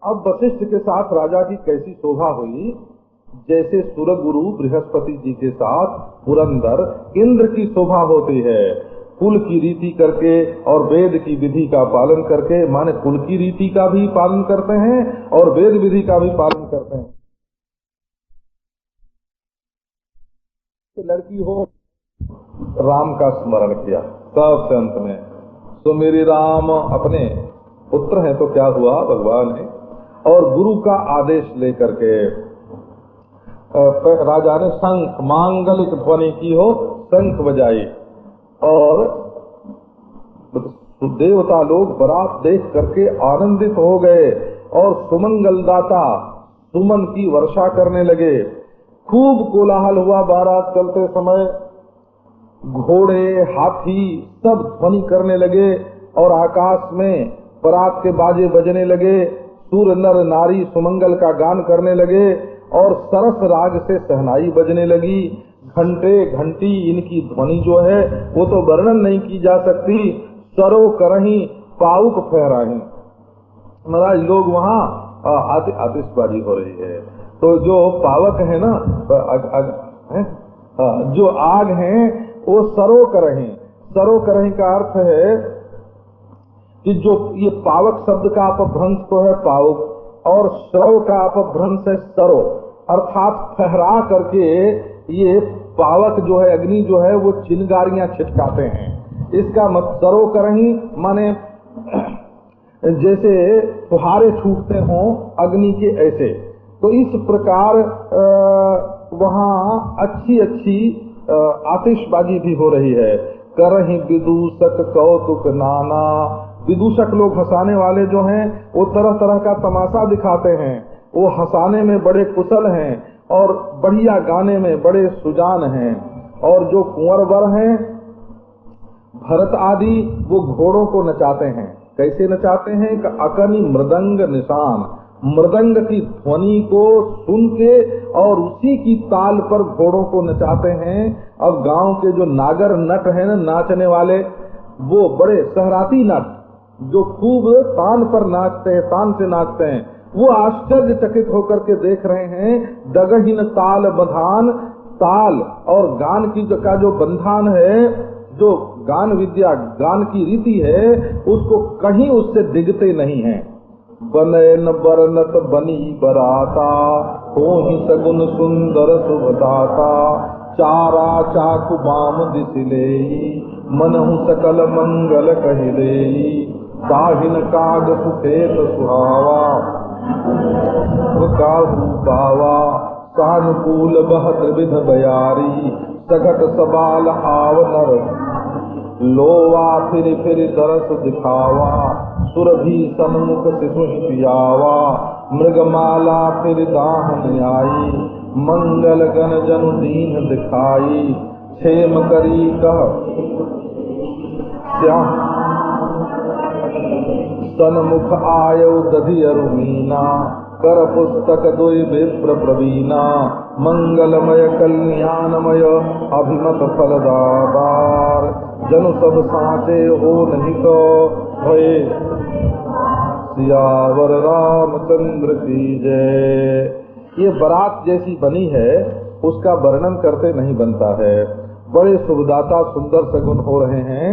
अब वशिष्ठ के साथ राजा की कैसी शोभा हुई, जैसे सुरगुरु बृहस्पति जी के साथ पुरंदर इंद्र की शोभा होती है। कुल की रीति करके और वेद की विधि का पालन करके, माने कुल की रीति का भी पालन करते हैं और वेद विधि का भी पालन करते हैं। लड़की हो, राम का स्मरण किया सबसे अंत में, तो मेरे राम अपने पुत्र हैं, तो क्या हुआ भगवान ने, और गुरु का आदेश लेकर के राजा ने शंख मांगलिक ध्वनि की हो, शंख बजाई, और देवता लोग बारात देख करके आनंदित हो गए और सुमंगलदाता सुमन की वर्षा करने लगे। खूब कोलाहल हुआ बारात चलते समय, घोड़े हाथी सब ध्वनि करने लगे और आकाश में बारात के बाजे बजने लगे, सूर नर नारी सुमंगल का गान करने लगे और सरस राग से सहनाई बजने लगी। घंटे घंटी इनकी ध्वनि जो है वो तो वर्णन नहीं की जा सकती। सरो करही पाउक फहराही, महाराज लोग वहाँ आतिशबाजी हो रही है, तो जो पावक है ना, जो आग है वो सरो करही। सरो करही का अर्थ है कि जो ये पावक शब्द का अपभ्रंश तो है पाउक, और श्रव का अपभ्रंश है सरो, अर्थात फहरा करके ये पावक जो है, अग्नि जो है वो चिंगारियां छिटकाते हैं। इसका मत सरो करही माने जैसे फुहारे छूटते हों अग्नि के, ऐसे। तो इस प्रकार वहाँ अच्छी अच्छी आतिशबाजी भी हो रही है। करही विदूषक कौतुक नाना, विदूषक लोग हंसाने वाले जो हैं वो तरह तरह का तमाशा दिखाते हैं, वो हंसाने में बड़े कुशल हैं और बढ़िया गाने में बड़े सुजान हैं। और जो कुंवर वर हैं भरत आदि, वो घोड़ों को नचाते हैं। कैसे नचाते हैं? अकनी मृदंग निशान, मृदंग की ध्वनि को सुन के और उसी की ताल पर घोड़ों को नचाते हैं। अब गांव के जो नागर नट हैं ना, नाचने वाले, वो बड़े सहराती नट जो खूब तान पर नाचते हैं, तान से नाचते हैं, वो आश्चर्यचकित होकर के देख रहे हैं। डगहीन ताल बंधान, ताल और गान की जो बंधान है, जो गान विद्या गान की रीति है, उसको कहीं उससे डिगते नहीं हैं। बनैन बरनत बनी बराता, हो ही सगुन सुंदर शुभदाता, चारा चाकु बाम दिसिलेई, मनहु सकल मंगल कहिलेई, काहिन काग सुखेत सुहावा, काहू बावा, सानुकूल बहत विध बयारी, सघट सबाल आव नर, लोवा फिर फिर दरस दिखावा, सुरभि सन्मुख सिसुहि पियावा, मृगमाला फिर दाहन आई, मंगल गण जनु दीन दिखाई, क्षेम करी कह सन्मुख आयो दधि अरुमीना, कर पुस्तक दुई विप्र प्रवीणा, मंगलमय कल्याणमय अभिमत फलदार, जनु सब साचे हो नहीं तो भये, सियावर रामचंद्र की जय। ये बारात जैसी बनी है उसका वर्णन करते नहीं बनता है। बड़े शुभदाता सुंदर सगुन हो रहे हैं।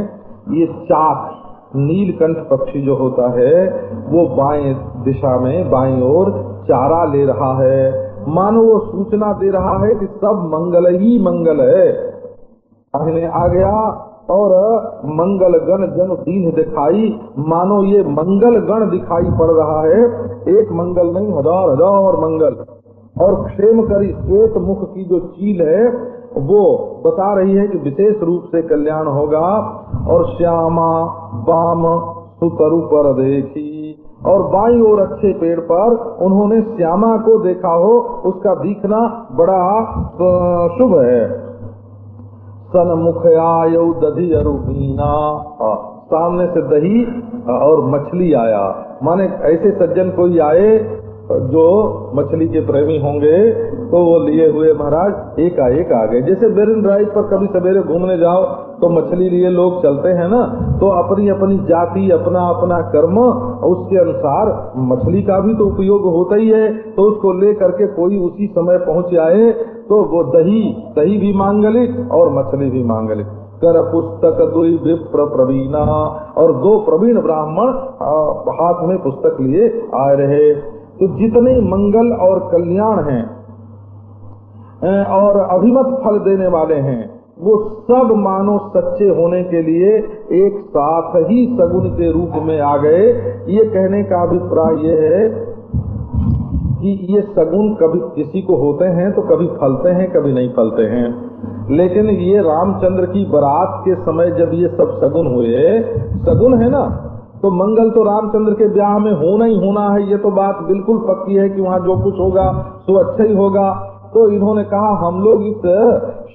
ये चाक नीलकंठ पक्षी जो होता है वो बाएं दिशा में बाईं ओर चारा ले रहा है, मानो वो सूचना दे रहा है कि सब मंगल ही मंगल है। आ गया और मंगल गण जन दीन दिखाई, मानो ये मंगल गण दिखाई पड़ रहा है, एक मंगल नहीं हजार हजार मंगल। और क्षेम करी श्वेत मुख की जो चील है वो बता रही है कि विशेष रूप से कल्याण होगा। और श्यामा वाम सुतरु पर देखी, और बाईं ओर अच्छे पेड़ पर उन्होंने श्यामा को देखा हो, उसका दिखना बड़ा शुभ है। सन्मुख आयो दधि अरुमीना, सामने से दही और मछली आया, माने ऐसे सज्जन कोई आए जो मछली के प्रेमी होंगे तो वो लिए हुए महाराज एक आ गए। जैसे बेरिन ड्राइव पर कभी सवेरे घूमने जाओ तो मछली लिए लोग चलते हैं ना, तो अपनी अपनी जाति, अपना अपना कर्म, उसके अनुसार मछली का भी तो उपयोग होता ही है। तो उसको ले करके कोई उसी समय पहुंच आए तो वो दही भी मांगलिक और मछली भी मांगलिक। कर पुस्तक दुई विप्र प्रवीणा, और 2 प्रवीण ब्राह्मण हाथ में पुस्तक लिए आ रहे। तो जितने मंगल और कल्याण हैं और अभिमत फल देने वाले हैं, वो सब मानो सच्चे होने के लिए एक साथ ही सगुन के रूप में आ गए। ये कहने का अभिप्राय ये है कि ये सगुन कभी किसी को होते हैं तो कभी फलते हैं, कभी नहीं फलते हैं। लेकिन ये रामचंद्र की बारात के समय जब ये सब सगुन हुए, सगुन है ना, तो मंगल तो रामचंद्र के ब्याह में होना ही होना है। ये तो बात बिल्कुल पक्की है कि वहाँ जो कुछ होगा सो अच्छा ही होगा। तो इन्होंने कहा हम लोग इस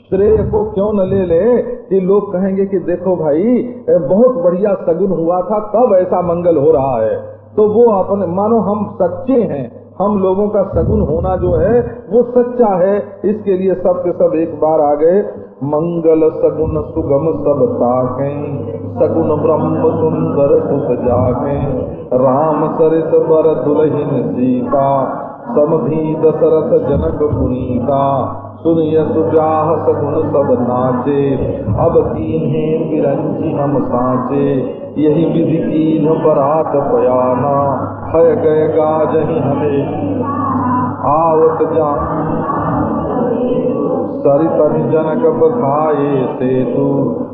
श्रेय को क्यों न ले ले कि लोग कहेंगे कि देखो भाई बहुत बढ़िया सगुन हुआ था तब ऐसा मंगल हो रहा है। तो वो अपने मानो हम सच्चे हैं, हम लोगों का सगुन होना जो है वो सच्चा है। इसके लिए सब के सब एक बार आ गए। मंगल सगुन सुगम सब ताकें, सगुन ब्रह्म सुंदर सुख जाकें। राम सरिस बर दुल्हिन सीता, समधी दशरथ जनक पुनीता। सुनिय सुजाह सगुन सब नाचे, अब कीन्हे बिरंची हम साचे। यही विधि कीन्ह बरात पयाना, है गए गाजहि हमें आवत जा। सरितनि जनक बखाए सेतु,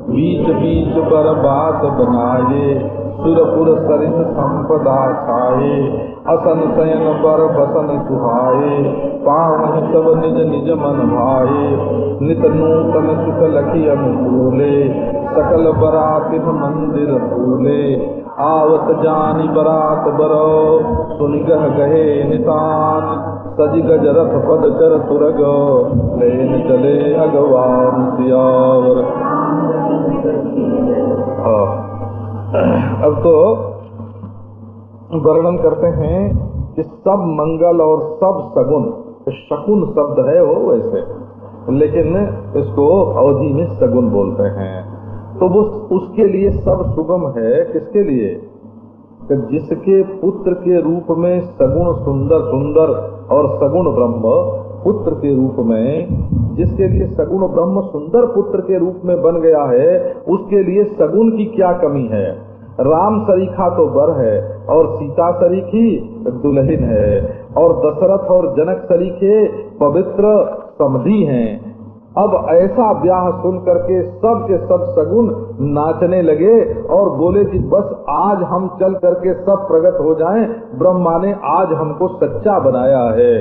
बीच बीच बरबात बनाए। सुरपुर सरित संपदा छाए, असन शयन बर बसन सुहाए। पावहि सब निज निज मन भाए, नित नूतन सुख लखी अनुकूले। सकल बरातिन मंदिर फूले, आवत जानी बरात बरो। सुनि गह गहे निशान, सज गज रथ पद चर तुरग। लेन चले अगवान सियावर। अब तो वर्णन करते हैं कि सब मंगल और सब सगुन, शकुन शब्द है वो वैसे, लेकिन इसको अवधि में सगुन बोलते हैं। तो वो उसके लिए सब सुगम है। किसके लिए? कि जिसके पुत्र के रूप में सगुण सुंदर सुंदर और सगुण ब्रह्म पुत्र के रूप में, जिसके लिए सगुण ब्रह्म सुंदर पुत्र के रूप में बन गया है, उसके लिए सगुन की क्या कमी है? राम सरीखा तो बर है और सीता सरीखी दुल्हन है, और दशरथ और जनक सरीखे पवित्र समधी हैं। अब ऐसा ब्याह सुन करके सब के सब सगुन नाचने लगे और बोले कि बस आज हम चल करके सब प्रकट हो जाएं, ब्रह्मा ने आज हमको सच्चा बनाया है।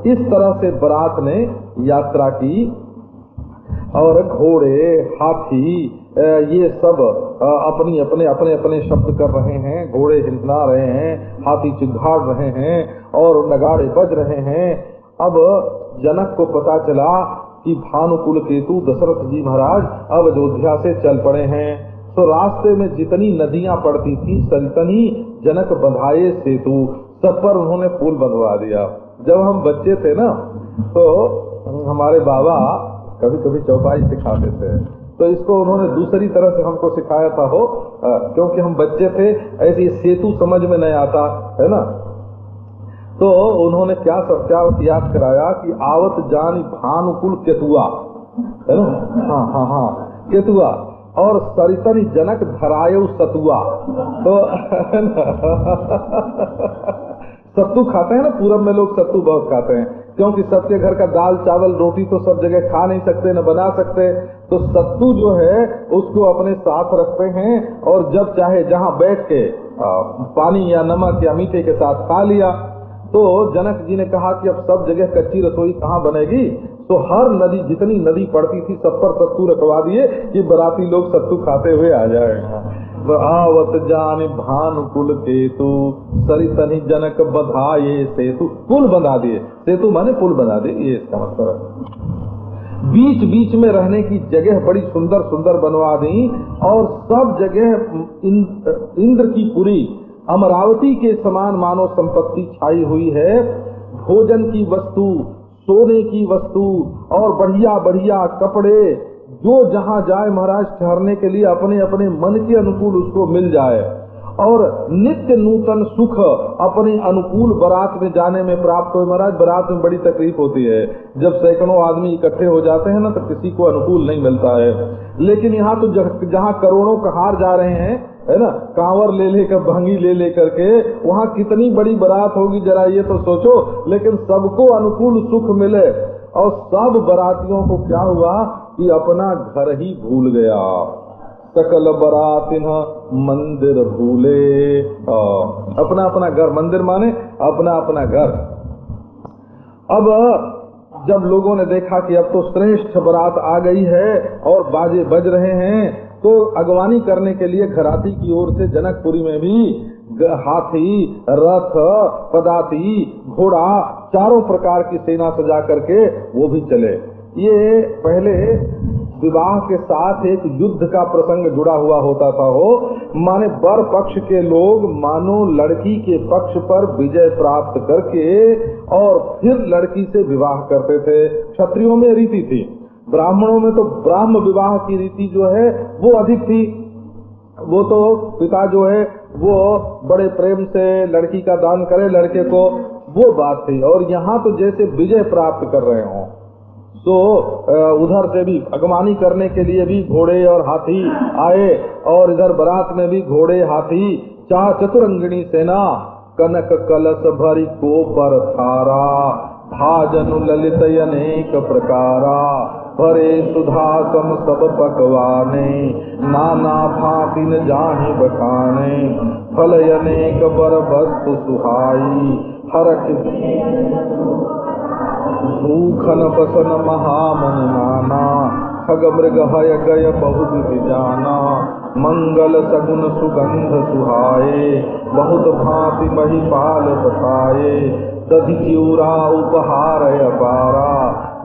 इस तरह से बारात ने यात्रा की और घोड़े हाथी ये सब अपनी अपने अपने अपने शब्द कर रहे हैं, घोड़े हिंसना रहे हैं, हाथी चिघाड़ रहे हैं और नगाड़े बज रहे हैं। अब जनक को पता चला कि भानुकुल केतु दशरथ जी महाराज अब अयोध्या से चल पड़े हैं। तो रास्ते में जितनी नदियां पड़ती थी सल्तनी जनक बंधाए सेतु, सब पर उन्होंने पुल बंधवा दिया। जब हम बच्चे थे ना तो हमारे बाबा कभी कभी चौपाई सिखाते थे, तो इसको उन्होंने दूसरी तरह से हमको सिखाया था हो, क्योंकि हम बच्चे थे, ऐसी सेतु समझ में नहीं आता है ना। तो उन्होंने क्या याद कराया कि आवत जानी भानुकुल केतुआ, है ना, हाँ केतुआ, और सरितनि जनक धरायु सतुआ। तो सत्तू खाते हैं ना, पूरब में लोग सत्तू बहुत खाते हैं, क्योंकि सबके घर का दाल चावल रोटी तो सब जगह खा नहीं सकते न बना सकते। तो सत्तू जो है उसको अपने साथ रखते हैं और जब चाहे जहाँ बैठ के पानी या नमक या मीठे के साथ खा लिया। तो जनक जी ने कहा कि अब सब जगह कच्ची रसोई कहाँ बनेगी, तो हर नदी जितनी नदी पड़ती थी सब पर सत्तू रखवा दिए कि बराती लोग सत्तू खाते हुए आ जाए। आवत जान भानुकुल केतु, सरितनि जनक बधाए सेतु, पुल बना दिए, सेतु माने पुल बना दिए, ये इसका मतलब है। बीच बीच में रहने की जगह बड़ी सुंदर सुंदर बनवा दी और सब जगह इंद्र की पुरी अमरावती के समान मानव संपत्ति छाई हुई है। भोजन की वस्तु, सोने की वस्तु और बढ़िया बढ़िया कपड़े, जो जहाँ जाए महाराज ठहरने के लिए अपने अपने मन के अनुकूल उसको मिल जाए, और नित्य नूतन सुख अपने अनुकूल बारात में जाने में प्राप्त हो। महाराज बारात में बड़ी तकलीफ होती है, जब सैकड़ों आदमी इकट्ठे हो जाते हैं ना तो किसी को अनुकूल नहीं मिलता है। लेकिन यहाँ तो जहाँ करोड़ों कहार जा रहे हैं, है ना, कांवर ले लेकर भांगी ले करके, वहाँ कितनी बड़ी बारात होगी जरा ये तो सोचो। लेकिन सबको अनुकूल सुख मिले, और सब बारातियों को क्या हुआ कि अपना घर ही भूल गया। सकल बरातिन मंदिर भूले, अपना अपना घर, मंदिर माने अपना अपना घर। अब जब लोगों ने देखा कि अब तो श्रेष्ठ बारात आ गई है और बाजे बज रहे हैं, तो अगवानी करने के लिए घराती की ओर से जनकपुरी में भी हाथी, रथ, पदाती, घोड़ा, चारों प्रकार की सेना सजा करके वो भी चले। ये पहले विवाह के साथ एक युद्ध का प्रसंग जुड़ा हुआ होता था हो, माने वर पक्ष के लोग मानो लड़की के पक्ष पर विजय प्राप्त करके और फिर लड़की से विवाह करते थे। क्षत्रियों में रीति थी, ब्राह्मणों में तो ब्राह्म विवाह की रीति जो है वो अधिक थी। वो तो पिता जो है वो बड़े प्रेम से लड़की का दान करे लड़के को, वो बात थी। और यहाँ तो जैसे विजय प्राप्त कर रहे हों, तो उधर से भी अगवानी करने के लिए भी घोड़े और हाथी आए, और इधर बारात में भी घोड़े हाथी, चतुरंगिणी सेना, कनक कलश भरी को पर थारा, भाजनु ललित अनेक प्रकारा, भरे सुधा सम सब पकवाने, नाना भांति न जाहि बखाने, फल अनेक बर वस्तु सुहाई, हरख भूखन बसन महामन नाना, खग मृग हय गय बहु विधि जाना, मंगल सगुन सुगंध सुहाए, बहुत भांति महिपाल बसाए, दधि चिउरा उपहार अपारा,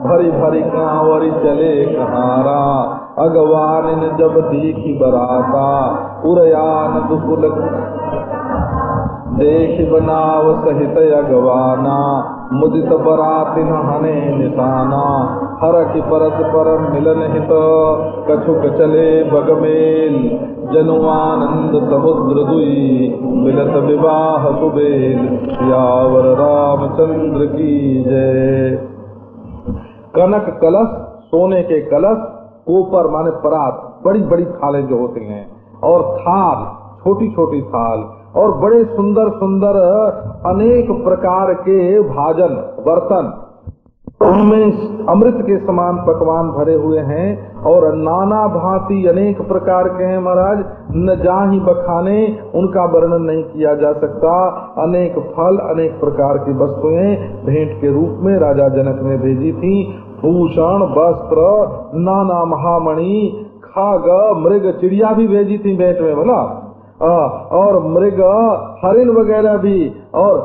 भरी भरी कांवरी चले कहारा, अगवान जब देखी बराता, उरयान दुकुल देख बनाव सहित अगवाना, मुदित बरातिन हने निशाना, हरख परस्पर मिलन हित, कछुक चले बगमेल, जनुआनंद समुद्र दुई, मिलत विवाह कुबेल, सियावर रामचंद्र की जय। कनक कलश, सोने के कलश, कोपर माने परात, बड़ी बड़ी थालें जो होती हैं, और थाल, छोटी छोटी थाल, और बड़े सुंदर सुंदर अनेक प्रकार के भाजन बर्तन, उनमें अमृत के समान पकवान भरे हुए हैं, और नाना भांति अनेक प्रकार के हैं महाराज, न जाहि बखाने, उनका वर्णन नहीं किया जा सकता। अनेक फल, अनेक प्रकार की वस्तुएं भेंट के रूप में राजा जनक ने भेजी थी। भूषण, वस्त्र, नाना महामणि, खाग, मृग, चिड़िया भी भेजी थी भेंट में बोला, और मृग, हरिण वगैरह भी, और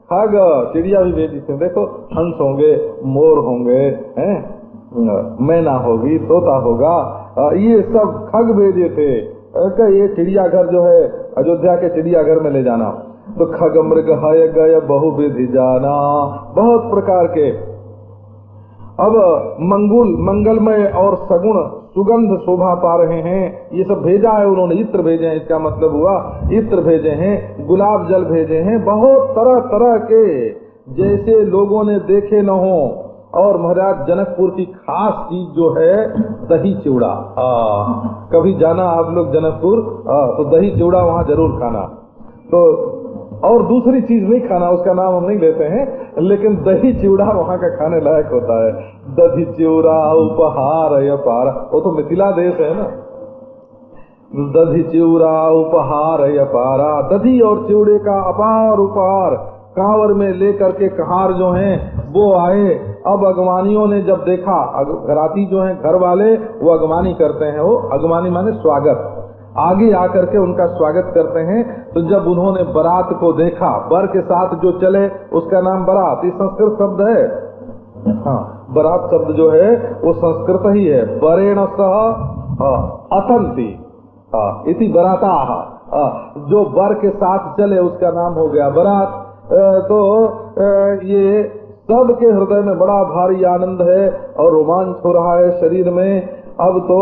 खाग, चिड़िया भी भेजी थी। देखो हंस होंगे, मोर होंगे, मैना होगी, तोता होगा, ये सब खग भेजे थे। ये चिड़ियाघर जो है अयोध्या के चिड़ियाघर में ले जाना, तो खग मृग हय गय बहु विधि जाना, बहुत प्रकार के। अब मंगलमय और सगुण सुगंध शोभा पा रहे हैं, ये सब भेजा है उन्होंने। इत्र भेजे हैं, इसका मतलब हुआ इत्र भेजे हैं, गुलाब जल भेजे हैं, बहुत तरह तरह के, जैसे लोगों ने देखे न हो। और महाराज जनकपुर की खास चीज जो है दही चिवड़ा। कभी जाना आप लोग जनकपुर, तो दही चिवड़ा वहाँ जरूर खाना। तो और दूसरी चीज नहीं खाना, उसका नाम हम नहीं लेते हैं, लेकिन दही चिवड़ा वहाँ का खाने लायक होता है। दही चिवड़ा उपहार अपार, वो तो मिथिला देश है ना। दधी चिवड़ा उपहार अपारा, दधी और चिवड़े का अपार उपहार कांवर में लेकर के कहार जो हैं वो आए। अब अगवानियों ने जब देखा, घराती जो हैं घर वाले वो अगवानी करते हैं, वो अगवानी माने स्वागत, आगे आकर के उनका स्वागत करते हैं। तो जब उन्होंने बारात को देखा, बर के साथ जो चले उसका नाम बारात, ये संस्कृत शब्द है। हाँ, बारात शब्द जो है वो संस्कृत ही है। बरेण सह अतंती इति बराताः, जो बर के साथ चले उसका नाम हो गया बारात। तो ये सबके हृदय में बड़ा भारी आनंद है और रोमांच हो रहा है शरीर में। अब तो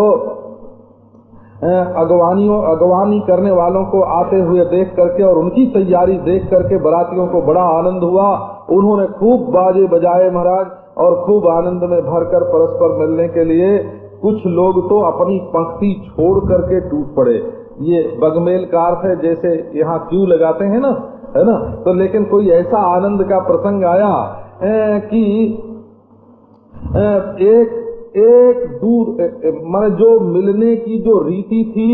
अगवानी करने वालों को आते हुए देख करके और उनकी तैयारी देख करके बरातियों को बड़ा आनंद हुआ। उन्होंने खूब बाजे बजाए महाराज और खूब आनंद में भरकर परस्पर मिलने के लिए कुछ लोग तो अपनी पंक्ति छोड़ करके टूट पड़े। ये बगमेल का अर्थ है जैसे यहाँ क्यू लगाते हैं ना, है ना। तो लेकिन कोई ऐसा आनंद का प्रसंग आया कि एक दूर माने जो मिलने की जो रीति थी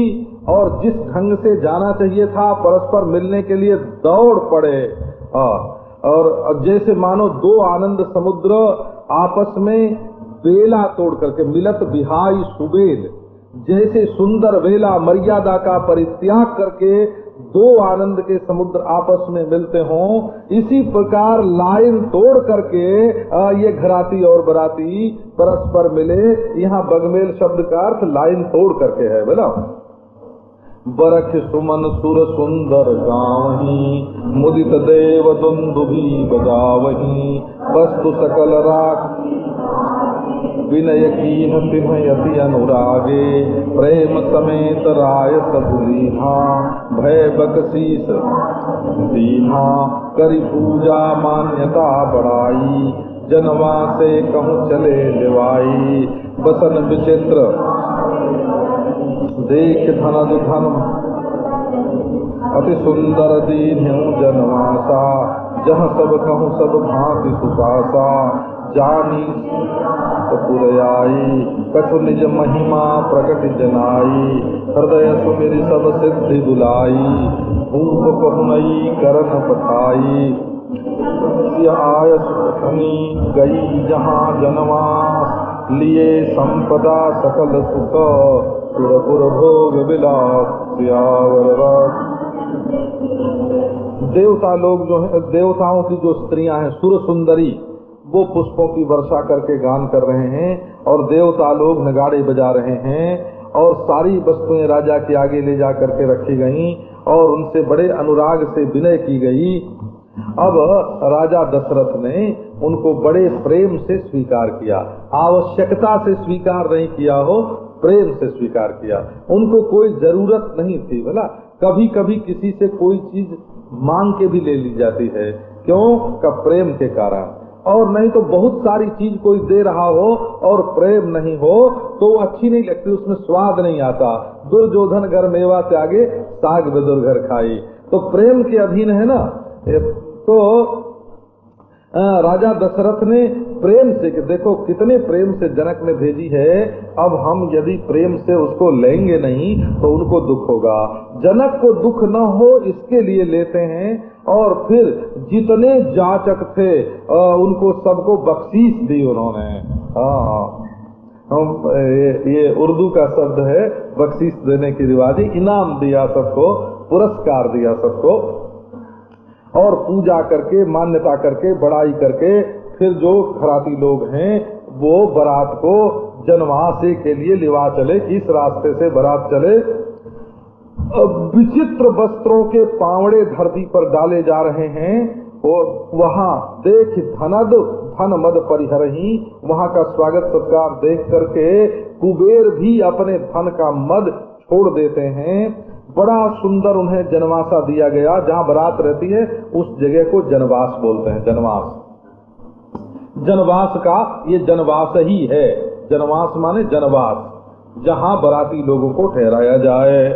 और जिस ढंग से जाना चाहिए था परस्पर मिलने के लिए दौड़ पड़े। और जैसे मानो दो आनंद समुद्र आपस में बेला तोड़ करके मिलत बिहाई सुबेल, जैसे सुंदर वेला मर्यादा का परित्याग करके दो आनंद के समुद्र आपस में मिलते हों, इसी प्रकार लाइन तोड़ करके ये घराती और बराती परस्पर मिले। यहाँ बगमेल शब्द का अर्थ लाइन तोड़ करके है बोला। बरख सुमन सुर सुंदर गावही, मुदित देव दुंदुभी बजावही, वस्तु सकल राख विनय कीन तिन्हयति अनुरागे, प्रेम समेत राय सबुलीहा, भय बकशीस दीहा, करी पूजा मान्यता बढ़ाई, जनवा से कहूँ चले दिवाई, बसन विचित्र देख धन धन अति सुंदर दीन जनवासा, जहाँ सब कहूँ सब भांति सुपासा, जानी पुरयाई कछु निज महिमा प्रकट जनाई, हृदय सुमिरि सब सिद्धि बुलाई, भूप पहुनई करन पठाई, आय सुखनी गई जहाँ जनवास, लिए संपदा सकल सुख, सुरपुर भोग विलास सियावर। देवता लोग जो है, देवताओं की जो स्त्रियां हैं सुर सुंदरी, वो पुष्पों की वर्षा करके गान कर रहे हैं और देवता लोग नगाड़े बजा रहे हैं और सारी वस्तुएं राजा के आगे ले जा करके रखी गईं और उनसे बड़े अनुराग से विनय की गई। अब राजा दशरथ ने उनको बड़े प्रेम से स्वीकार किया, आवश्यकता से स्वीकार नहीं किया हो, प्रेम से स्वीकार किया। उनको कोई जरूरत नहीं थी बोला। कभी कभी किसी से कोई चीज मांग के भी ले ली जाती है, क्यों? का प्रेम के कारण। और नहीं तो बहुत सारी चीज कोई दे रहा हो और प्रेम नहीं हो तो अच्छी नहीं लगती, उसमें स्वाद नहीं आता। दुर्योधन घर मेवा त्यागे साग बेदुर घर खाई, तो प्रेम के अधीन है ना। तो राजा दशरथ ने प्रेम से, देखो कितने प्रेम से जनक ने भेजी है, अब हम यदि प्रेम से उसको लेंगे नहीं तो उनको दुख होगा। जनक को दुख न हो इसके लिए लेते हैं और फिर जितने जाचक थे उनको सबको बख्शीश दी उन्होंने। ये उर्दू का शब्द है बख्शीश देने की रिवाज, इनाम दिया सबको, पुरस्कार दिया सबको और पूजा करके मान्यता करके बड़ाई करके फिर जो खराती लोग हैं वो बारात को जनवासे के लिए लिवा चले, किस रास्ते से बारात चले। विचित्र वस्त्रों के पावड़े धरती पर डाले जा रहे हैं और वहाँ देख धन मद परिहरही, वहाँ का स्वागत सत्कार देख करके कुबेर भी अपने धन का मद छोड़ देते हैं। बड़ा सुंदर उन्हें जनवासा दिया गया, जहाँ बारात रहती है उस जगह को जनवास बोलते हैं। जनवास, जनवास का ये जनवास ही है। जनवास माने जनवास, जहाँ बाराती लोगों को ठहराया जाए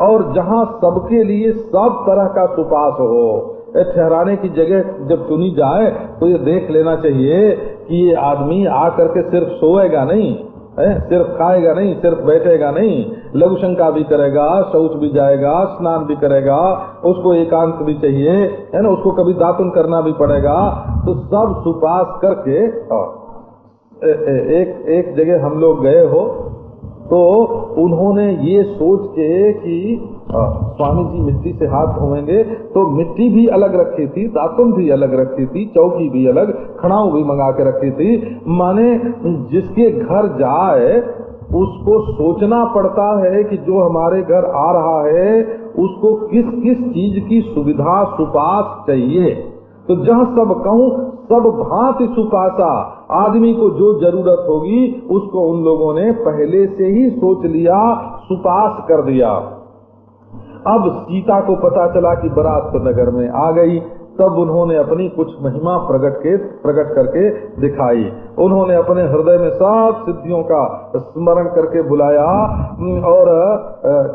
और जहाँ सबके लिए सब तरह का सुपास हो। ठहराने की जगह जब चुनी जाए तो ये देख लेना चाहिए कि ये आदमी आकर के सिर्फ सोएगा नहीं, सिर्फ खाएगा नहीं, सिर्फ बैठेगा नहीं, लघु शंका भी करेगा, शौच भी जाएगा, स्नान भी करेगा, उसको एकांत भी चाहिए, है ना, उसको कभी दातुन करना भी पड़ेगा। तो सब सुपास करके एक जगह हम लोग गए हो तो उन्होंने ये सोच के कि स्वामी जी मिट्टी से हाथ धोएंगे, तो मिट्टी भी अलग रखी थी, दातुन भी अलग रखी थी, चौकी भी अलग, खड़ाऊ भी मंगा के रखी थी। माने जिसके घर जाए उसको सोचना पड़ता है कि जो हमारे घर आ रहा है उसको किस किस चीज की सुविधा सुपास चाहिए। तो जहाँ सब कहूँ सब भांति सुपासा, आदमी को जो जरूरत होगी उसको उन लोगों ने पहले से ही सोच लिया, सुपास कर दिया। अब सीता को पता चला कि बारात तो नगर में आ गई, तब उन्होंने अपनी कुछ महिमा प्रकट करके दिखाई। उन्होंने अपने हृदय में सब सिद्धियों का स्मरण करके बुलाया और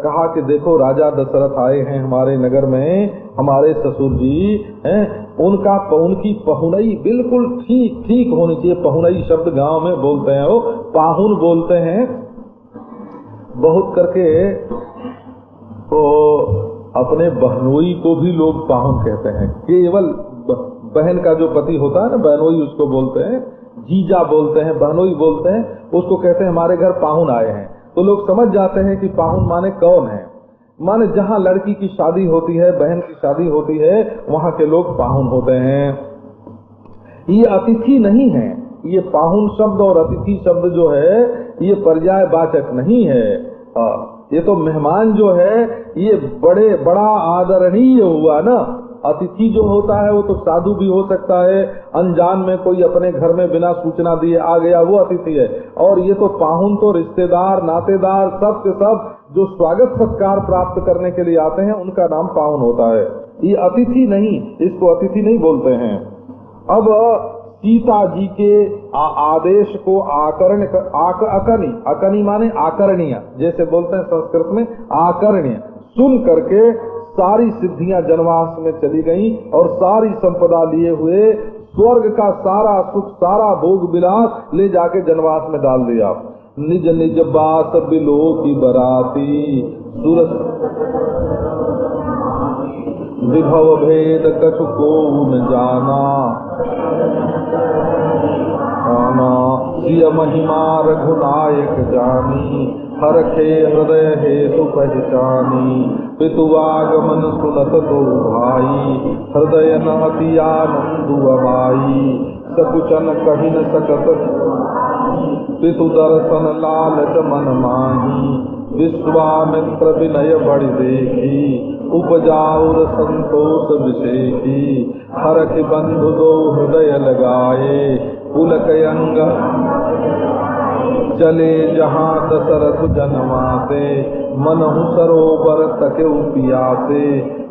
कहा कि देखो राजा दशरथ आए हैं हमारे नगर में, हमारे ससुर जी हैं, उनकी पहुनई बिल्कुल ठीक होनी चाहिए। पहुनई शब्द गांव में बोलते हैं, वो पाहुन बोलते हैं बहुत करके। तो अपने बहनोई को भी लोग पाहुन कहते हैं। केवल बहन का जो पति होता है ना, बहनोई उसको बोलते हैं, जीजा बोलते हैं, बहनोई बोलते हैं, उसको कहते हैं हमारे घर पाहुन आए हैं। तो लोग समझ जाते हैं कि पाहुन माने कौन है। माने जहाँ लड़की की शादी होती है, बहन की शादी होती है, वहाँ के लोग पाहुन होते हैं। ये अतिथि नहीं है। ये पाहुन शब्द और अतिथि शब्द जो है ये पर्यायवाचक नहीं है। ये तो मेहमान जो है ये बड़ा आदरणीय हुआ ना। अतिथि जो होता है वो तो साधु भी हो सकता है, अनजान में कोई अपने घर में बिना सूचना दिए आ गया, वो अतिथि है। और ये तो पाहुन तो रिश्तेदार नातेदार सब के सब जो स्वागत सत्कार प्राप्त करने के लिए आते हैं, उनका नाम पाहुन होता है। ये अतिथि नहीं, इसको अतिथि नहीं बोलते हैं। अब सीता जी के आदेश को अकनी माने आकरणीय, जैसे बोलते हैं संस्कृत में आकरणीय, सुन करके सारी सिद्धियां जनवास में चली गईं और सारी संपदा लिए हुए स्वर्ग का सारा सुख सारा भोग विलास ले जाके जनवास में डाल दिया। निज निज बात बिलो की बराती सुरस विभव भेद कछु को न जाना, सिय महिमा रघुनायक जानी, हरखे हृदय हेतु पहचानी, पितुआगमन सुनत दो भाई, हृदय न अति आनंद अमाई, सकुचन कहि न सकत पितु दर्शन लालच मन माही, विश्वामित्र विनय बड़ि देखी, उपजाउर संतोष विशेषी, हरख बंधु दो हृदय लगाए, पुलक अंग चले जहाँ दशरथ जन्माते, मनहु सरोवर तके पियासे,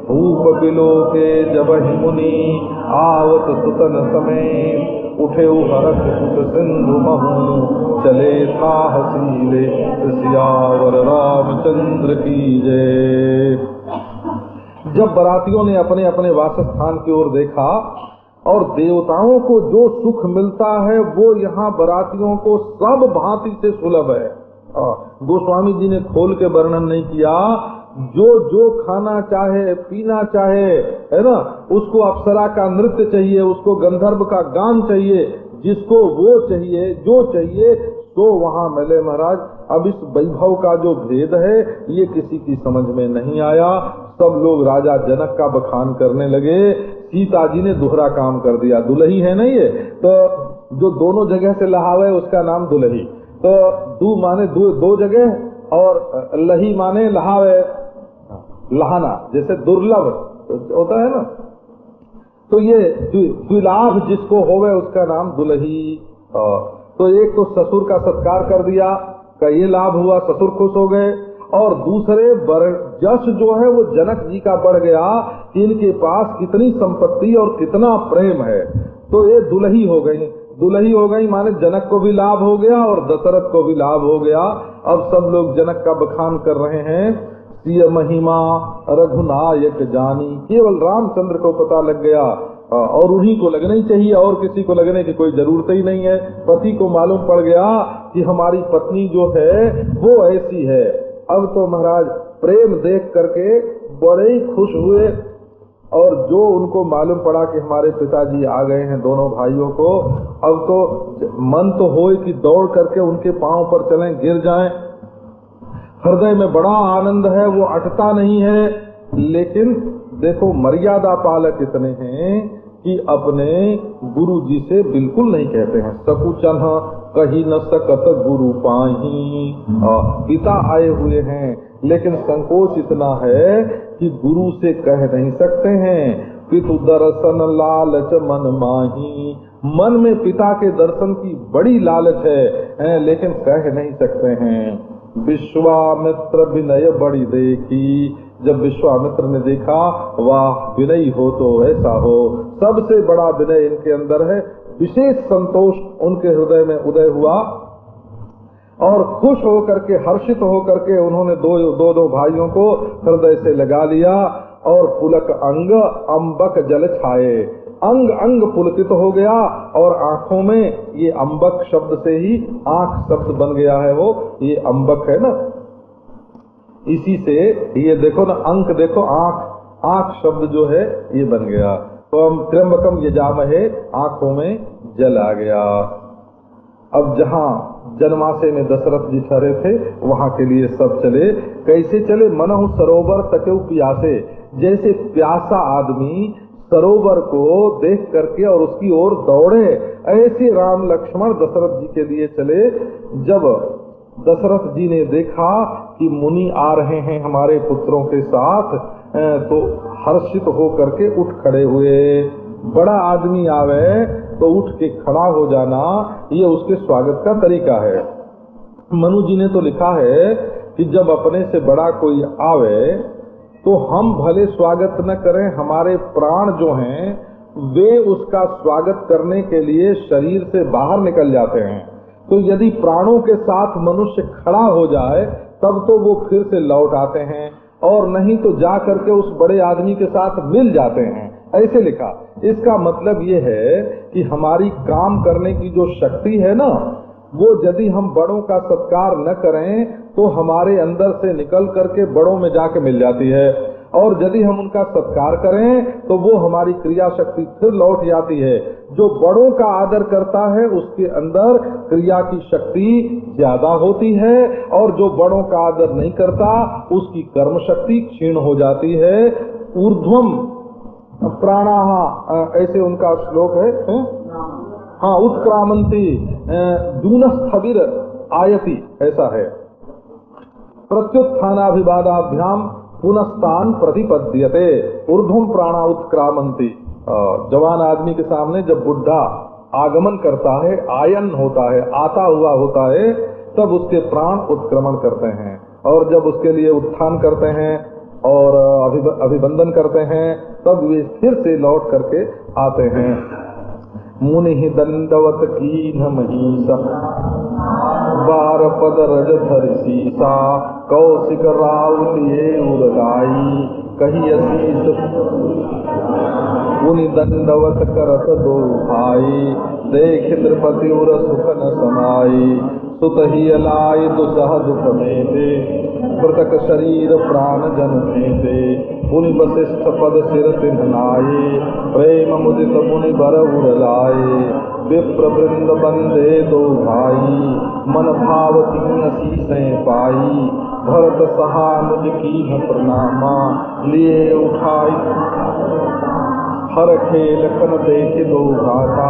भूप बिलो के जब ही मुनि, आवत सुतन समय, उठे हरख सुत सिंधु महु, चले था हसीले सियावर रामचंद्र की जय। जब बरातियों ने अपने अपने वासस्थान की ओर देखा और देवताओं को जो सुख मिलता है वो यहाँ बरातियों को सब भांति से सुलभ है। गोस्वामी जी ने खोल के वर्णन नहीं किया। जो जो खाना चाहे पीना चाहे, है ना, उसको अप्सरा का नृत्य चाहिए, उसको गंधर्व का गान चाहिए, जिसको वो चाहिए जो चाहिए तो वहाँ मिले महाराज। अब इस वैभव का जो भेद है ये किसी की समझ में नहीं आया। सब लोग राजा जनक का बखान करने लगे। सीता जी ने दोहरा काम कर दिया। दुल्ही है ना ये, तो जो दोनों जगह से लहावे उसका नाम दुल्ही। तो दू माने दो जगह और लही माने लहावे, लहाना, जैसे दुर्लभ होता है ना। तो ये द्विलाभ जिसको होवे उसका नाम दुल्ही। तो एक तो ससुर का सत्कार कर दिया का ये लाभ हुआ, ससुर खुश हो गए। और दूसरे जश जो है वो जनक जी का बढ़ गया कि इनके पास कितनी संपत्ति और कितना प्रेम है। तो ये दुल्ही हो गई। दुल्ही हो गई माने जनक को भी लाभ हो गया और दशरथ को भी लाभ हो गया। अब सब लोग जनक का बखान कर रहे हैं। सिय महिमा रघुनायक जानी, केवल रामचंद्र को पता लग गया और उन्हीं को लगना ही चाहिए, और किसी को लगने की कोई जरूरत ही नहीं है। पति को मालूम पड़ गया कि हमारी पत्नी जो है वो ऐसी है। अब तो महाराज प्रेम देख करके बड़े ही खुश हुए। और जो उनको मालूम पड़ा कि हमारे पिताजी आ गए हैं दोनों भाइयों को, अब तो मन तो होए कि दौड़ करके उनके पांव पर चलें, गिर जाएं। हृदय में बड़ा आनंद है, वो अटता नहीं है। लेकिन देखो मर्यादा पालक इतने हैं कि अपने गुरु जी से बिल्कुल नहीं कहते हैं। सकुचन कहीं न सकत गुरु पाही। पिता आए हुए हैं लेकिन संकोच इतना है कि गुरु से कह नहीं सकते हैं। पितु दर्शन लालच मन माही। मन में पिता के दर्शन की बड़ी लालच है, लेकिन कह नहीं सकते हैं। विश्वामित्र विनय बड़ी देखी। जब विश्वामित्र ने देखा, वाह विनयी हो तो ऐसा हो, सबसे बड़ा विनय इनके अंदर है। विशेष संतोष उनके हृदय में उदय हुआ और खुश होकर के, हर्षित होकर के उन्होंने दो भाइयों को हृदय से लगा लिया और पुलक अंग अम्बक जल छाए। अंग अंग पुलकित हो गया और आंखों में, ये अम्बक शब्द से ही आंख शब्द बन गया है, वो ये अम्बक है ना, इसी से ये देखो ना, अंक देखो, आंख, आंख शब्द जो है ये बन गया। तो हम त्र्यंबकम यजामहे, आंखों में जल आ गया। अब जहाँ जनमासे में दशरथ जी ठहरे थे, वहाँ के लिए सब चले। कैसे चले? मनहु सरोवर तकेउ प्यासे। जैसे प्यासा आदमी सरोवर को देख करके और उसकी ओर दौड़े, ऐसे राम लक्ष्मण दशरथ जी के लिए चले। जब दशरथ जी ने देखा कि मुनि आ रहे हैं हमारे पुत्रों के साथ, तो हर्षित हो करके उठ खड़े हुए। बड़ा आदमी आवे तो उठ के खड़ा हो जाना, ये उसके स्वागत का तरीका है। मनु जी ने तो लिखा है कि जब अपने से बड़ा कोई आवे तो हम भले स्वागत न करें, हमारे प्राण जो हैं वे उसका स्वागत करने के लिए शरीर से बाहर निकल जाते हैं। तो यदि प्राणों के साथ मनुष्य खड़ा हो जाए तब तो वो फिर से लौट आते हैं, और नहीं तो जा करके उस बड़े आदमी के साथ मिल जाते हैं, ऐसे लिखा। इसका मतलब ये है कि हमारी काम करने की जो शक्ति है ना, वो यदि हम बड़ों का सत्कार न करें तो हमारे अंदर से निकल करके बड़ों में जाके मिल जाती है, और यदि हम उनका सत्कार करें तो वो हमारी क्रिया शक्ति फिर लौट जाती है। जो बड़ों का आदर करता है उसके अंदर क्रिया की शक्ति ज्यादा होती है, और जो बड़ों का आदर नहीं करता उसकी कर्म शक्ति क्षीण हो जाती है। ऊर्ध्वम प्राणाः, ऐसे उनका श्लोक है, हाँ, उत्क्रामंती दूनस्थविर आयति, ऐसा है। प्रत्युत्थानाभिवादाभ्याम पुनस्तान प्रतिपद्यते, ऊर्ध्वम प्राणा उत्क्रामंती। जवान आदमी के सामने जब बुढ़ा आगमन करता है, आयन होता है, आता हुआ होता है, तब उसके प्राण उत्क्रमण करते हैं, और जब उसके लिए उत्थान करते हैं और अभिवंदन करते हैं तब वे फिर से लौट करके आते हैं। मुनि दंडवत कीन महिषा, बार पद रज धर सीसा, कौशिक राउलिये उरगाई, कही असीस मुनि दंडवत करत दो भाई, देख द्रपति उर सुख न समाई, सुत ही अलाय दुसह दुख में दे, मृतक शरीर प्राण जन में दे, मुनि वशिष्ठ पद सिर तिन्हनाये, प्रेम मुदित मुनि बर उर लाए, विप्र वृंद बंदे दो भाई, मन भाव तीन शीसें पाई, भरत सहानुज कीन्ह प्रणामा, लिए उठाई हर खेल कन देख दो भाता,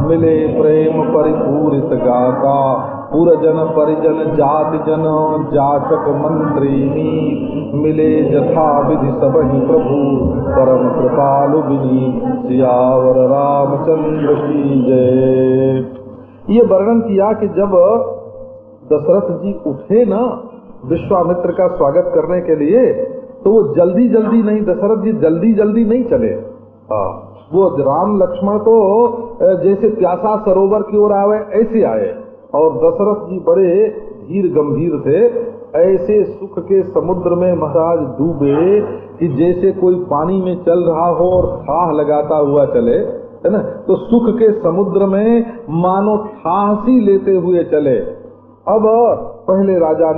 मिले प्रेम परिपूरित गाता, पुरजन परिजन जाति जन जाचक मंत्री, मिले जथा विधि सबहि प्रभु, परम कृपालु बिनी, सियावर रामचंद्र की जय। ये वर्णन किया कि जब दशरथ जी उठे ना विश्वामित्र का स्वागत करने के लिए, तो वो जल्दी जल्दी नहीं, दशरथ जी जल्दी जल्दी नहीं चले। वो राम लक्ष्मण तो जैसे प्यासा सरोवर की ओर आवे ऐसे आए, और दशरथ जी बड़े धीर गंभीर थे। ऐसे सुख के समुद्र में महाराज डूबे कि जैसे कोई पानी में चल रहा हो और थाह लगाता हुआ चले, है ना। तो सुख के समुद्र में मानो थाहसी लेते हुए चले। अब पहले राजा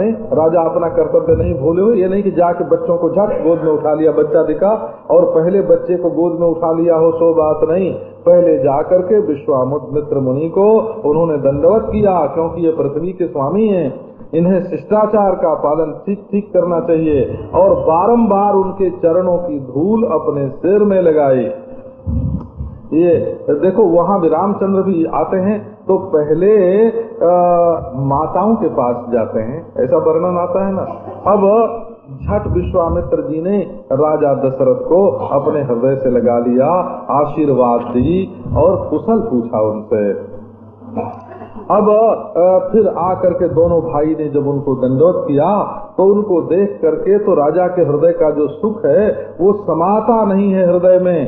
अपना कर्तव्य नहीं भूले हुए, ये नहीं कि जाके बच्चों को झट गोद में उठा लिया, बच्चा दिखा और पहले बच्चे को गोद में उठा लिया हो, सो बात नहीं। पहले जाकर के विश्वामित्र मुनि को उन्होंने दंडवत किया, क्योंकि ये पृथ्वी के स्वामी हैं, इन्हें शिष्टाचार का पालन ठीक ठीक करना चाहिए, और बारंबार उनके चरणों की धूल अपने सिर में लगाई। ये देखो, वहाँ भी रामचंद्र भी आते हैं तो पहले माताओं के पास जाते हैं, ऐसा वर्णन आता है ना। अब झट विश्वामित्र जी ने राजा दशरथ को अपने हृदय से लगा लिया, आशीर्वाद दी और कुशल पूछा उनसे। अब फिर आकर के दोनों भाई ने जब उनको दंडवत किया तो उनको देख करके तो राजा के हृदय का जो सुख है वो समाता नहीं है हृदय में।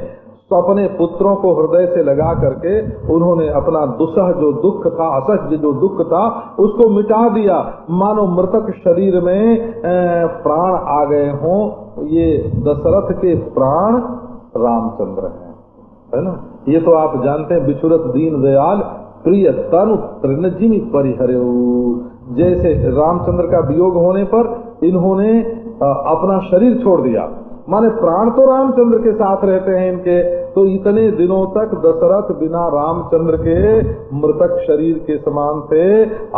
तो अपने पुत्रों को हृदय से लगा करके उन्होंने अपना दुसह जो दुख था, असह्य जो दुख था, उसको मिटा दिया। मानो मृतक शरीर में प्राण आ गए हों। ये दशरथ के प्राण रामचंद्र हैं, है ना। ये तो आप जानते हैं, बिछुरत दीन दयाल प्रिय तनु तृणजिमी परिहर्यो। जैसे रामचंद्र का वियोग होने पर इन्होंने अपना शरीर छोड़ दिया, माने प्राण तो रामचंद्र के साथ रहते हैं इनके। तो इतने दिनों तक दशरथ बिना रामचंद्र के मृतक शरीर के समान थे।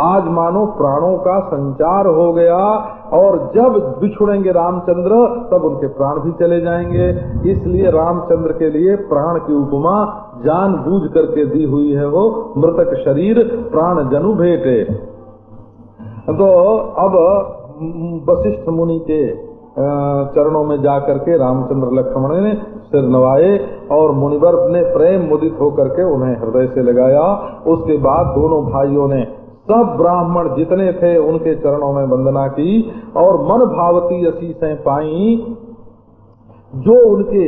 आज मानो प्राणों का संचार हो गया और जब बिछुड़ेंगे रामचंद्र तब उनके प्राण भी चले जाएंगे। इसलिए रामचंद्र के लिए प्राण की उपमा जानबूझ करके दी हुई है, वो मृतक शरीर प्राण जनु भेटे। तो अब वशिष्ठ मुनि के चरणों में जाकर के रामचंद्र लक्ष्मण ने सिर नवाए और मुनिवर ने प्रेम मुदित होकर के उन्हें हृदय से लगाया। उसके बाद दोनों भाइयों ने सब ब्राह्मण जितने थे उनके चरणों में वंदना की और मन भावती आशीषें पाई। जो उनके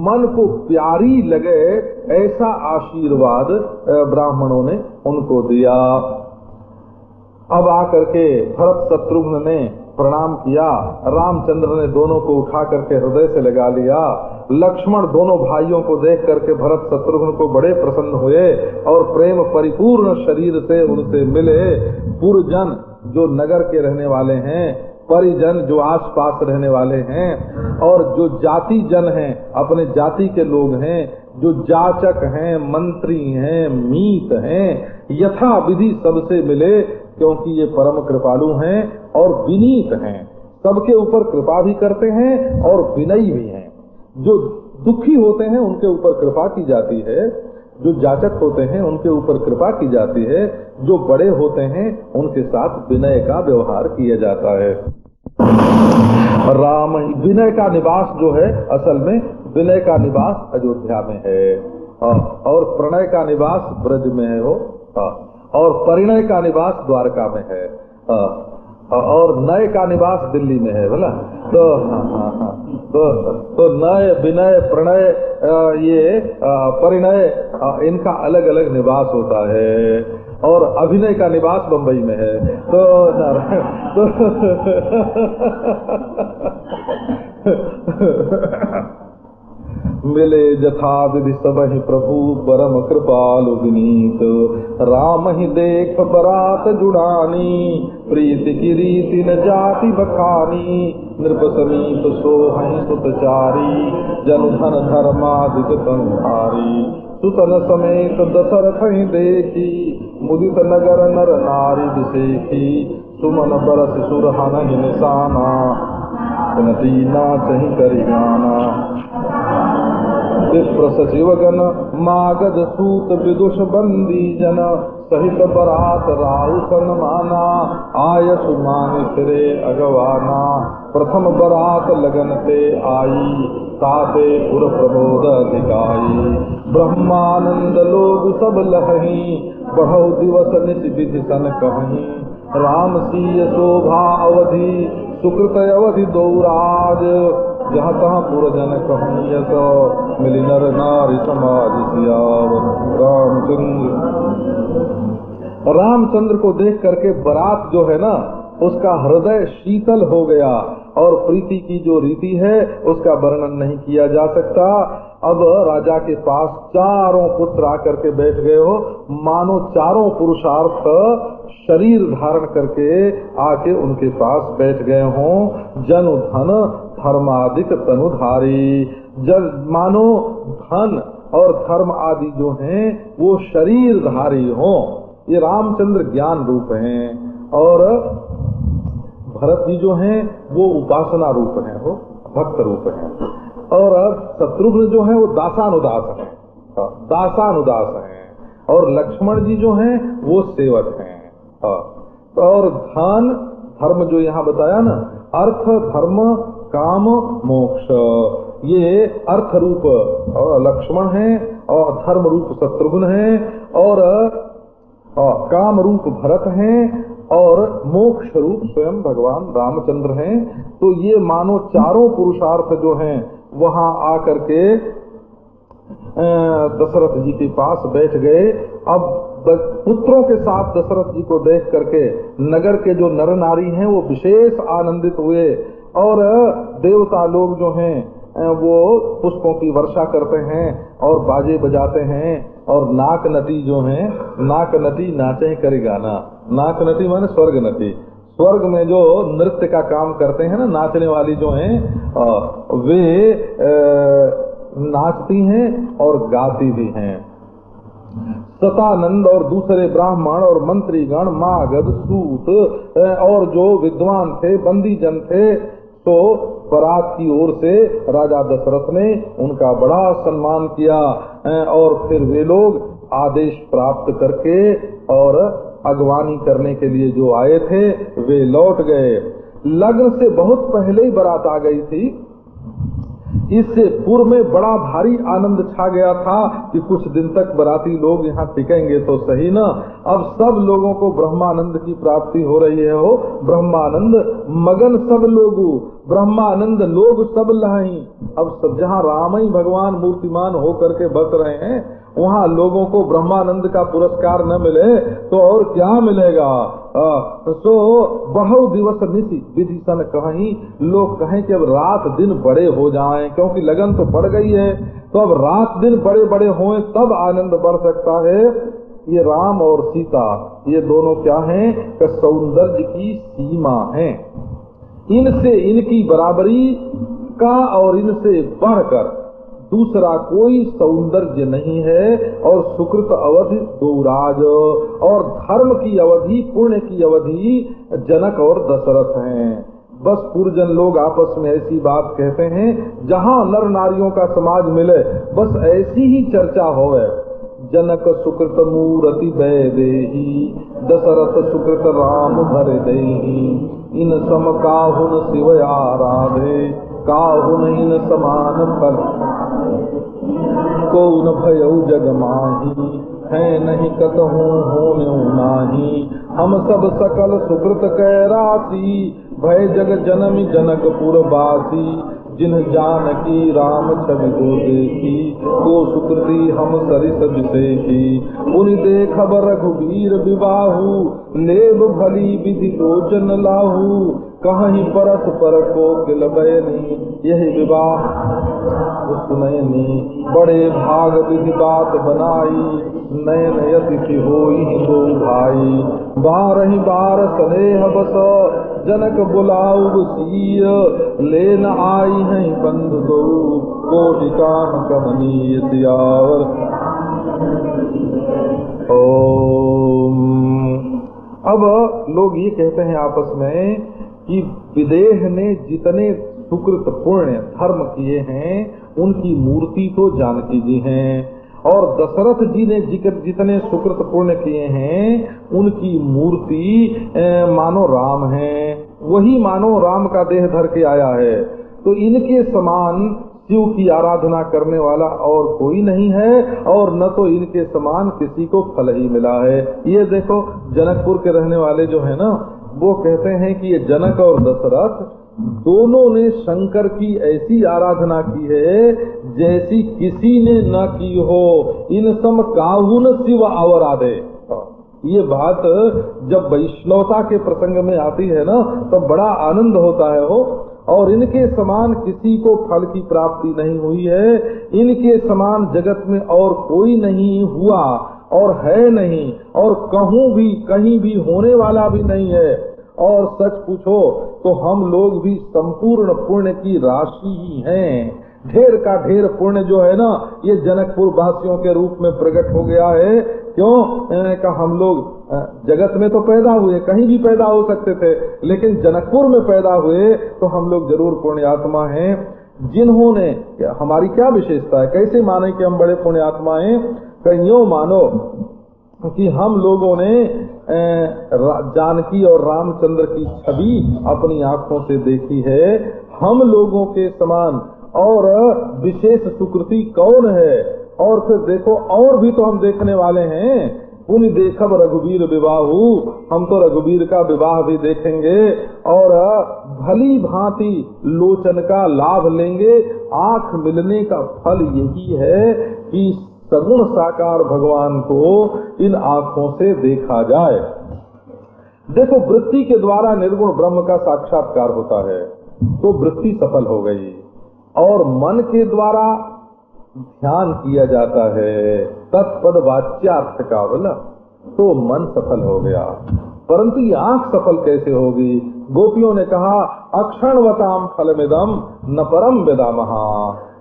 मन को प्यारी लगे ऐसा आशीर्वाद ब्राह्मणों ने उनको दिया। अब आकर के भरत शत्रुघ्न ने प्रणाम किया। रामचंद्र ने दोनों को उठा करके हृदय से लगा लिया। लक्ष्मण दोनों भाइयों को देख करके भरत शत्रुघ्न को बड़े प्रसन्न हुए और प्रेम परिपूर्ण शरीर से उनसे मिले। पुरजन जो नगर के रहने वाले हैं, परिजन जो आसपास रहने वाले हैं और जो जाति जन हैं, अपने जाति के लोग हैं, जो जाचक हैं, मंत्री हैं, मीत हैं, यथा विधि सबसे मिले, क्योंकि ये परम कृपालु हैं और विनीत हैं। सबके ऊपर कृपा भी करते हैं और विनयी भी हैं। जो दुखी होते हैं उनके ऊपर कृपा की जाती है, जो जाचक होते हैं उनके ऊपर कृपा की जाती है, जो बड़े होते हैं उनके साथ विनय का व्यवहार किया जाता है। राम विनय का निवास जो है, असल में विनय का निवास अयोध्या में है और प्रणय का निवास ब्रज में है वो, और परिणय का निवास द्वारका में है और नय का निवास दिल्ली में है, बोला। तो नय, विनय, प्रणय, ये परिणय, इनका अलग अलग निवास होता है और अभिनय का निवास बंबई में है। मिले जथा विधि सबहि प्रभु परम कृपालु विनीत। राम ही देख बरात जुड़ानी, प्रीति की रीति न जाति बखानी। नृप समीप सोहं सुतचारी, जन धन धर्मादिक संहारी। सुतन समेत दशरथ ही देखी, मुदित नगर नर नारी विसेखी। सुमन बरस सुरहन ही निशाना, नटी नाचहि करि गाना। विप्र सचिवगण मागध सूत विदुष बंदी जन, सहित बरात राहु सन्माना। आय सुमान फिरे अगवाना, प्रथम बरात लगन ते आई। ताते पुर प्रबोध अधिकाई, ब्रह्मानंद लोग सब लहही। बढ़ो दिवस निज विधि सन कहीं, राम सीय शोभा अवधि। सुकृत अवधि दौराज, जहाँ तहाँ पुरजन कहूँ यश। मिली नर नारी समाज सियावर रामचंद्र। रामचंद्र को देख करके बरात जो है ना, उसका हृदय शीतल हो गया और प्रीति की जो रीति है उसका वर्णन नहीं किया जा सकता। अब राजा के पास चारों पुत्र आकर के बैठ गए हो, मानो चारों पुरुषार्थ शरीर धारण करके आके उनके पास बैठ गए हों। जनु धन धर्मादिक तनुधारी, जन मानो धन और धर्म आदि जो हैं वो शरीरधारी हों। ये रामचंद्र ज्ञान रूप हैं और भरत जी जो हैं वो उपासना रूप हैं, वो भक्त रूप हैं। और शत्रुघ्न जो है वो दासानुदास हैं, दासानुदास हैं। और लक्ष्मण जी जो हैं वो सेवक हैं। और धन धर्म जो यहाँ बताया ना, अर्थ धर्म काम मोक्ष, ये अर्थ रूप लक्ष्मण है और धर्म रूप शत्रुघ्न है और काम रूप भरत हैं और मोक्ष रूप स्वयं भगवान रामचंद्र हैं। तो ये मानो चारों पुरुषार्थ जो हैं वहां आकर के दशरथ जी के पास बैठ गए। अब पुत्रों के साथ दशरथ जी को देख करके नगर के जो नर नारी हैं वो विशेष आनंदित हुए और देवता लोग जो हैं वो पुष्पों की वर्षा करते हैं और बाजे बजाते हैं और नाक नटी जो हैं, नाक नटी नाचे करे गाना। नाक नटी माने स्वर्ग नटी, स्वर्ग में जो नृत्य का काम करते हैं ना, नाचने वाली जो हैं वे नाचती हैं और गाती भी हैं। सतानंद और दूसरे ब्राह्मण और मंत्रीगण, मागध, सूत और जो विद्वान थे, बंदी जन थे, तो बरात की ओर से राजा दशरथ ने उनका बड़ा सम्मान किया और फिर वे लोग आदेश प्राप्त करके और अगवानी करने के लिए जो आए थे वे लौट गए। लग्न से बहुत पहले ही बारात आ गई थी। इससे पूर्व में बड़ा भारी आनंद छा गया था कि कुछ दिन तक बाराती लोग यहाँ टिकेंगे तो सही ना। अब सब लोगों को ब्रह्मानंद की प्राप्ति हो रही है। हो ब्रह्मानंद मगन सब लोगू, ब्रह्मानंद लोग सब लहाई। अब सब जहाँ राम ही भगवान मूर्तिमान हो करके बस रहे हैं, वहाँ लोगों को ब्रह्मानंद का पुरस्कार न मिले तो और क्या मिलेगा। सो बहु दिवस निशि विधि सन कहीं, लोग कहें कि अब रात दिन बड़े हो जाएं, क्योंकि लगन तो बढ़ गई है, तो अब रात दिन बड़े बड़े हों तब आनंद बढ़ सकता है। ये राम और सीता ये दोनों क्या हैं कि सौंदर्य की सीमा हैं। इनसे इनकी बराबरी का और इनसे बढ़कर दूसरा कोई सौंदर्य नहीं है। और सुकृत अवधि दूराज, और धर्म की अवधि, पुण्य की अवधि जनक और दशरथ हैं। बस पुरजन लोग आपस में ऐसी बात कहते हैं, जहाँ नर नारियों का समाज मिले बस ऐसी ही चर्चा होवे। जनक सुकृत मूर्ति वैदेही, दशरथ सुकृत राम भर देही। इन सम काहुन शिव आराधे, काहुन इन समान फल को न भयउ जग माही। है नहीं कतहु होन्यु नाही, हम सब सकल सुकृत कै राशि। भय जग जनमी जनकपुर बासी, जिन जानकी राम छवि दो देखी। को सुकृति हम सरिस विषेखी, उनि देखब रघुवीर विबाहु। लेब भली विधि लोचन लाहू, कहीं परस पर को किल बयनी। यही विवाह सुनयनी, बड़े भाग विधि बात बनाई। नयन अतिथि होई दो भाई, बारही बार स्नेह बस। जनक बुलाऊ सीय, लेन आई है बंधु दो। कोटि काम कमनीय सियावर। ओम। अब लोग ये कहते हैं आपस में कि विदेह ने जितने सुकृत पुण्य धर्म किए हैं उनकी मूर्ति तो जानकी जी हैं, और दशरथ जी ने जितने सुकृत पुण्य किए हैं उनकी मूर्ति मानो राम है। वही मानो राम का देह धर के आया है। तो इनके समान शिव की आराधना करने वाला और कोई नहीं है, और न तो इनके समान किसी को फल ही मिला है। ये देखो जनकपुर के रहने वाले जो है ना, वो कहते हैं कि ये जनक और दशरथ दोनों ने शंकर की ऐसी आराधना की है जैसी किसी ने न की हो। इन सम काहुन शिव अवराधे। ये बात जब वैष्णवता के प्रसंग में आती है ना, तो बड़ा आनंद होता है हो। और इनके समान किसी को फल की प्राप्ति नहीं हुई है। इनके समान जगत में और कोई नहीं हुआ और है नहीं, और कहीं भी होने वाला भी नहीं है। और सच पूछो तो हम लोग भी संपूर्ण पुण्य की राशि ही हैं। ढेर का ढेर पुण्य जो है ना, ये जनकपुर वासियों के रूप में प्रकट हो गया है। क्यों का हम लोग जगत में तो पैदा हुए, कहीं भी पैदा हो सकते थे, लेकिन जनकपुर में पैदा हुए तो हम लोग जरूर पुण्यात्मा हैं। जिन्होंने, हमारी क्या विशेषता है, कैसे माने कि हम बड़े पुण्यात्मा हैं? कहीं मानो कि हम लोगों ने जानकी और रामचंद्र की छवि अपनी आंखों से देखी है। हम लोगों के समान और विशेष सुकृति कौन है। और फिर देखो और भी तो हम देखने वाले हैं। पुनि देखब रघुवीर विवाहु, हम तो रघुवीर का विवाह भी देखेंगे और भली भांति लोचन का लाभ लेंगे। आंख मिलने का फल यही है कि सगुण साकार भगवान को इन आंखों से देखा जाए। देखो वृत्ति के द्वारा निर्गुण ब्रह्म का साक्षात्कार होता है तो वृत्ति सफल हो गई, और मन के द्वारा ध्यान किया जाता है तत्पद वाच्यार्थ का बोला तो मन सफल हो गया। परंतु ये आंख सफल कैसे होगी? गोपियों ने कहा अक्षणवताम फलमिदम न परम विदामहा।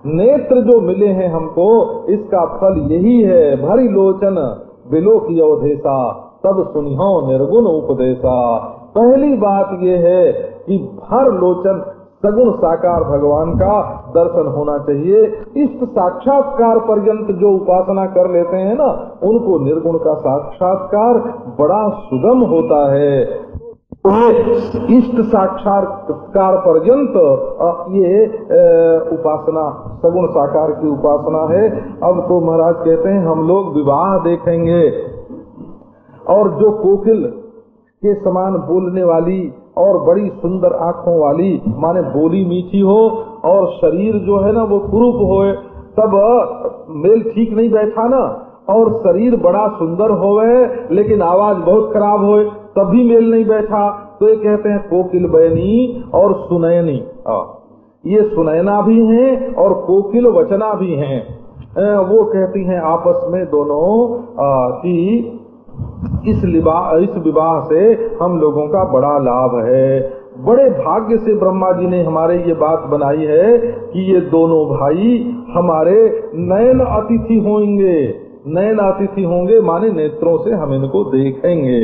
नेत्र जो मिले हैं हमको इसका फल यही है, भरी लोचन बिलोकियो धेसा तब सुनिहो निर्गुण उपदेशा। पहली बात ये है कि भर लोचन सगुण साकार भगवान का दर्शन होना चाहिए। इस साक्षात्कार पर्यंत जो उपासना कर लेते हैं ना, उनको निर्गुण का साक्षात्कार बड़ा सुगम होता है। इष्ट साक्षात्कार पर्यंत ये उपासना सगुण साकार की उपासना है। अब तो महाराज कहते हैं हम लोग विवाह देखेंगे, और जो कोकिल के समान बोलने वाली और बड़ी सुंदर आंखों वाली, माने बोली मीठी हो और शरीर जो है ना वो कुरूप होए, तब मेल ठीक नहीं बैठा ना। और शरीर बड़ा सुंदर होवे लेकिन आवाज बहुत खराब होए तब भी मेल नहीं बैठा, तो ये कहते हैं कोकिल बयनी और सुनैनी। ये सुनैना भी हैं और कोकिल वचना भी हैं। वो कहती हैं आपस में दोनों कि इस विवाह से हम लोगों का बड़ा लाभ है। बड़े भाग्य से ब्रह्मा जी ने हमारे ये बात बनाई है कि ये दोनों भाई हमारे नयन अतिथि होंगे। नयन अतिथि होंगे माने नेत्रों से हम इनको देखेंगे,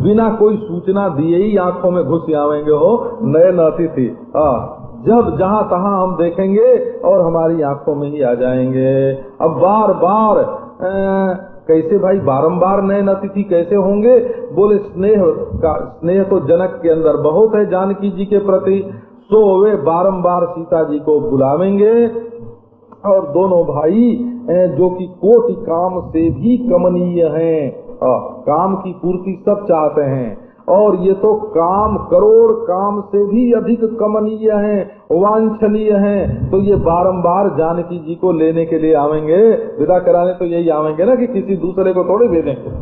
बिना कोई सूचना दिए ही आंखों में घुस आवेंगे हो नयन अतिथि। जब जहाँ तहाँ हम देखेंगे और हमारी आंखों में ही आ जाएंगे। अब बार बार कैसे भाई बारंबार नयन अतिथि कैसे होंगे? बोले स्नेह तो जनक के अंदर बहुत है जानकी जी के प्रति, सो वे बारंबार सीता जी को बुलावेंगे। और दोनों भाई जो कि कोटि काम से भी कमनीय हैं, काम की पूर्ति सब चाहते हैं, और ये तो काम करोड़ काम से भी अधिक कमनीय हैं, वांछनीय हैं। तो ये बारंबार जानकी जी को लेने के लिए आवेंगे, विदा कराने तो यही आवेंगे ना कि किसी दूसरे को थोड़े भेजेंगे।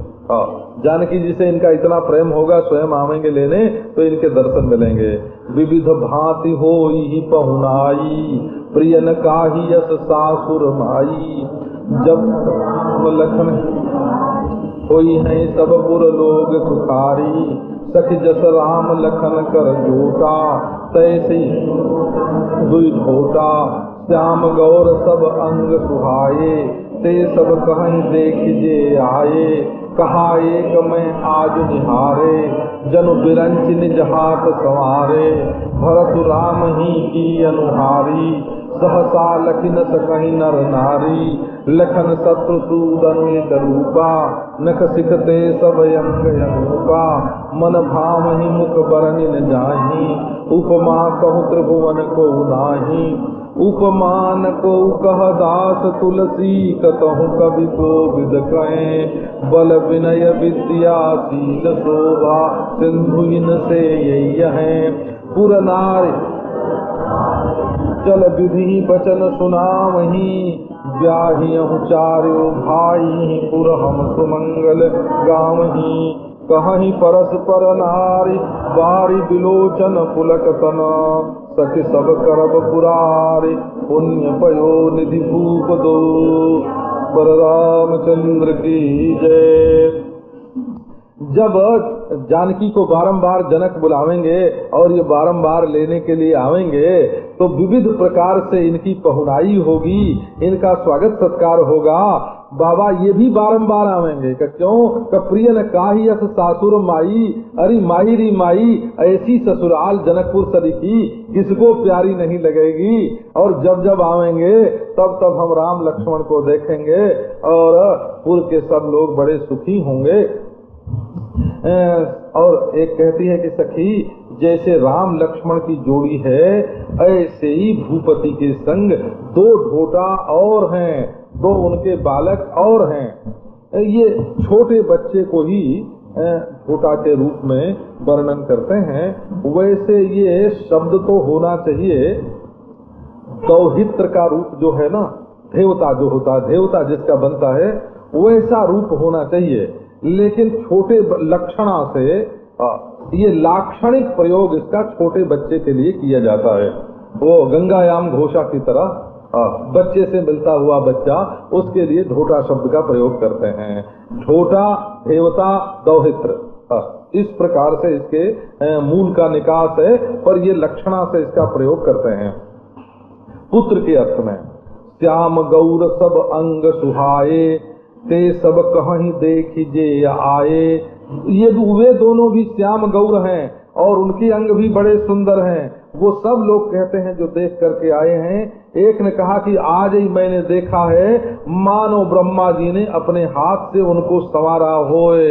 जानकी जी से इनका इतना प्रेम होगा, स्वयं आवेंगे लेने तो इनके दर्शन मिलेंगे। विविध भांति होई पहुनाई, प्रियन काही यस सासुर माई। जब लखन होई है सब पुर लोग सुखारी, सखी जस राम लखन कर जोटा, तैसे दुई ढोटा। श्याम गौर सब अंग सुहाये, ते सब कहीं देख जे आए। कहा एक मैं आज निहारे, जनु बिरंच निज हाथ संवारे। भरत राम ही की अनुहारी, सहसा लखन सकहीं नर नारी। लखन शत्रुसूदन रूपा, नख सिखते सब अंग अनूपा। मन भाव ही मुख बरनि न जाही, उपमा कहु त्रिभुवन को नाही। उपमान को कह दास तुलसी, कतहु कवि को विद कहें। बल विनय विद्या शील शोभा, सिंधु इनसे यही है। पुर नारी चल विधि बचन सुनावही, ब्याहियहु चार्यो भाई। पुर हम सुमंगल गावही, कहीं परस्पर नारी। बारी बिलोचन पुलक तन, सखी सब करब पुरारी। पुण्य पयो निधि भूप दो, बलरामचंद्र की जय। जब जानकी को बारंबार जनक बुलावेंगे और ये बारंबार लेने के लिए आवेंगे तो विविध प्रकार से इनकी पहुनाई होगी, इनका स्वागत सत्कार होगा। बाबा ये भी बारंबार आवेंगे क्यों? प्रिय न काही यस सासुर माई। अरे माही री माई, ऐसी ससुराल जनकपुर सरीखी किसको प्यारी नहीं लगेगी। और जब जब आवेंगे तब तब हम राम लक्ष्मण को देखेंगे और पुर के सब लोग बड़े सुखी होंगे। और एक कहती है कि सखी जैसे राम लक्ष्मण की जोड़ी है, ऐसे ही भूपति के संग 2 ढोटा और हैं, 2 उनके बालक और हैं। ये छोटे बच्चे को ही ढोटा के रूप में वर्णन करते हैं। वैसे ये शब्द तो होना चाहिए दौहित्र का रूप जो है ना, देवता जो होता है, देवता जिसका बनता है वैसा रूप होना चाहिए, लेकिन छोटे लक्षणा से ये लाक्षणिक प्रयोग इसका छोटे बच्चे के लिए किया जाता है। वो गंगायाम घोषा की तरह बच्चे से मिलता हुआ बच्चा, उसके लिए ढोटा शब्द का प्रयोग करते हैं। ढोटा, देवता, दौहित्र, इस प्रकार से इसके मूल का निकास है, पर ये लक्षणा से इसका प्रयोग करते हैं। पुत्र के अर्थ में श्याम गौर सब अंग सुहाए, ते सब कहीं देखिजे आए। ये वे दोनों भी श्याम गौर हैं और उनके अंग भी बड़े सुंदर हैं। वो सब लोग कहते हैं जो देख करके आए हैं। एक ने कहा कि आज ही मैंने देखा है, मानो ब्रह्मा जी ने अपने हाथ से उनको संवारा होए।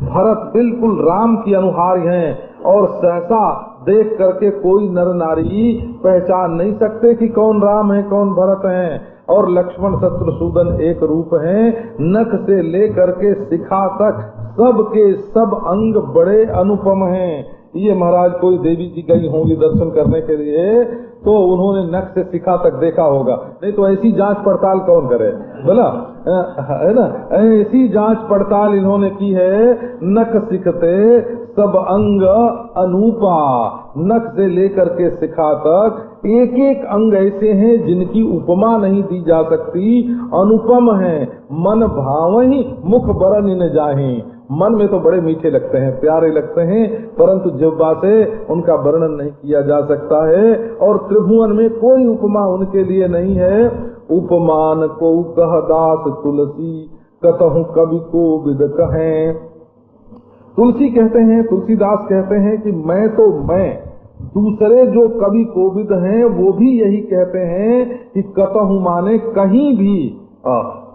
भरत बिल्कुल राम की अनुहारी हैं और सहसा देख करके कोई नर नारी पहचान नहीं सकते कि कौन राम है कौन भरत है। और लक्ष्मण शत्रुसूदन एक रूप हैं। नख से लेकर के शिखा तक सब के सब अंग बड़े अनुपम हैं। ये महाराज कोई देवी जी गई होंगी दर्शन करने के लिए, तो उन्होंने नख से शिखा तक देखा होगा, नहीं तो ऐसी जांच पड़ताल कौन करे बोला, है ना। ऐसी जांच पड़ताल इन्होंने की है। नख सिखते सब अंग अनूपा, नख से लेकर के शिखा तक एक एक अंग ऐसे हैं जिनकी उपमा नहीं दी जा सकती, अनुपम है। मन भावहि मुख बरन न जाहि, मन में तो बड़े मीठे लगते हैं, प्यारे लगते हैं, परंतु जिह्वा से उनका वर्णन नहीं किया जा सकता है। और त्रिभुवन में कोई उपमा उनके लिए नहीं है। उपमान को कह दास तुलसी, कतहु कवि को विद कहें। तुलसी कहते हैं, तुलसीदास कहते हैं कि मैं तो मैं, दूसरे जो कवि कोविद हैं वो भी यही कहते हैं कि कतहु माने कहीं भी,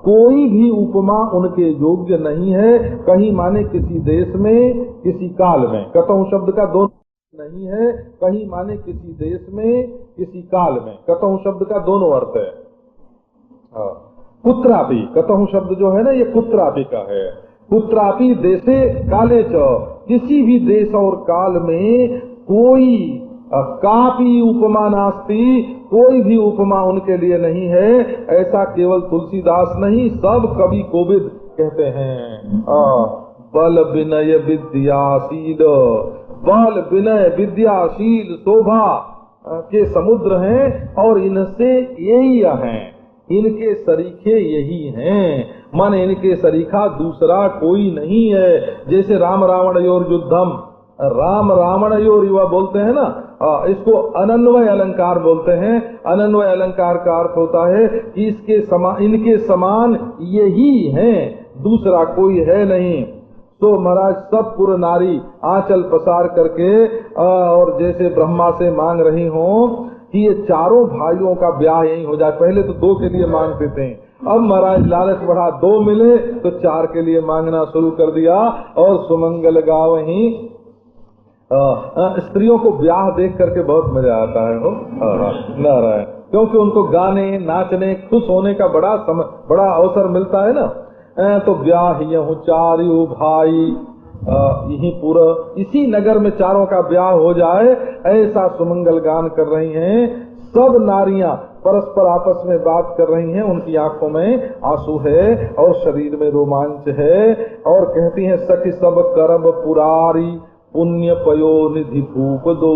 कोई भी उपमा उनके योग्य नहीं है। कहीं माने किसी देश में, किसी काल में। कतहु शब्द का दोनों नहीं है, कहीं माने किसी देश में, किसी काल में। कतहु शब्द का दोनों अर्थ है। कुत्रापि, कतहु शब्द जो है ना ये कुत्रापि का है। कुत्रापि देशे काले च, किसी भी देश और काल में कोई कापी उपमा नास्ति, कोई भी उपमा उनके लिए नहीं है। ऐसा केवल तुलसीदास नहीं, सब कवि कोविद कहते हैं। बल विनय विद्याशील, बल विनय विद्याशील शोभा के समुद्र हैं और इनसे यही हैं, इनके सरीखे यही हैं। मन इनके सरीखा दूसरा कोई नहीं है। जैसे Ram Ravan your Yuddham, Ram Ravan your युवा बोलते हैं ना, इसको अनन्वय अलंकार बोलते हैं। अनन्वय अलंकार का अर्थ होता है कि इसके समान, इनके समान यही हैं, दूसरा कोई है नहीं। तो महाराज सब पुर नारी आंचल पसार करके और जैसे ब्रह्मा से मांग रही हो कि ये चारों भाइयों का ब्याह यही हो जाए। पहले तो 2 के लिए मांगते थे, अब महाराज लालच बढ़ा, 2 मिले तो 4 के लिए मांगना शुरू कर दिया। और सुमंगल गावहीं, स्त्रियों को ब्याह देख करके बहुत मजा आता है हो नारायण, क्योंकि उनको गाने नाचने खुश होने का बड़ा अवसर मिलता है ना। तो ब्याह यहूं चारियों भाई, यही पूरा इसी नगर में चारों का ब्याह हो जाए, ऐसा सुमंगल गान कर रही हैं। सब नारियां परस्पर आपस में बात कर रही हैं, उनकी आंखों में आंसू है और शरीर में रोमांच है। और कहती हैं सखी सब करब पुरारी, पुण्य पयो निधि भूप दो।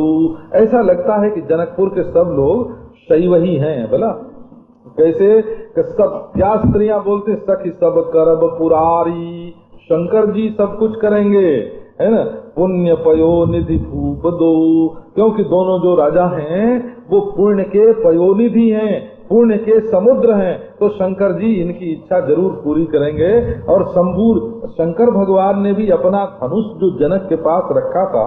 ऐसा लगता है कि जनकपुर के सब लोग शैव ही हैं। बोला कैसे कि सब क्या स्त्रियां बोलते, सखी सब करब पुरारी, शंकर जी सब कुछ करेंगे, है ना। पुण्य पयो निधि भूप दो, क्योंकि दोनों जो राजा हैं वो पुण्य के पयोनिधि हैं, पुण्य के समुद्र हैं। तो शंकर जी इनकी इच्छा जरूर पूरी करेंगे। और शंकर भगवान ने भी अपना धनुष जो जनक के पास रखा था,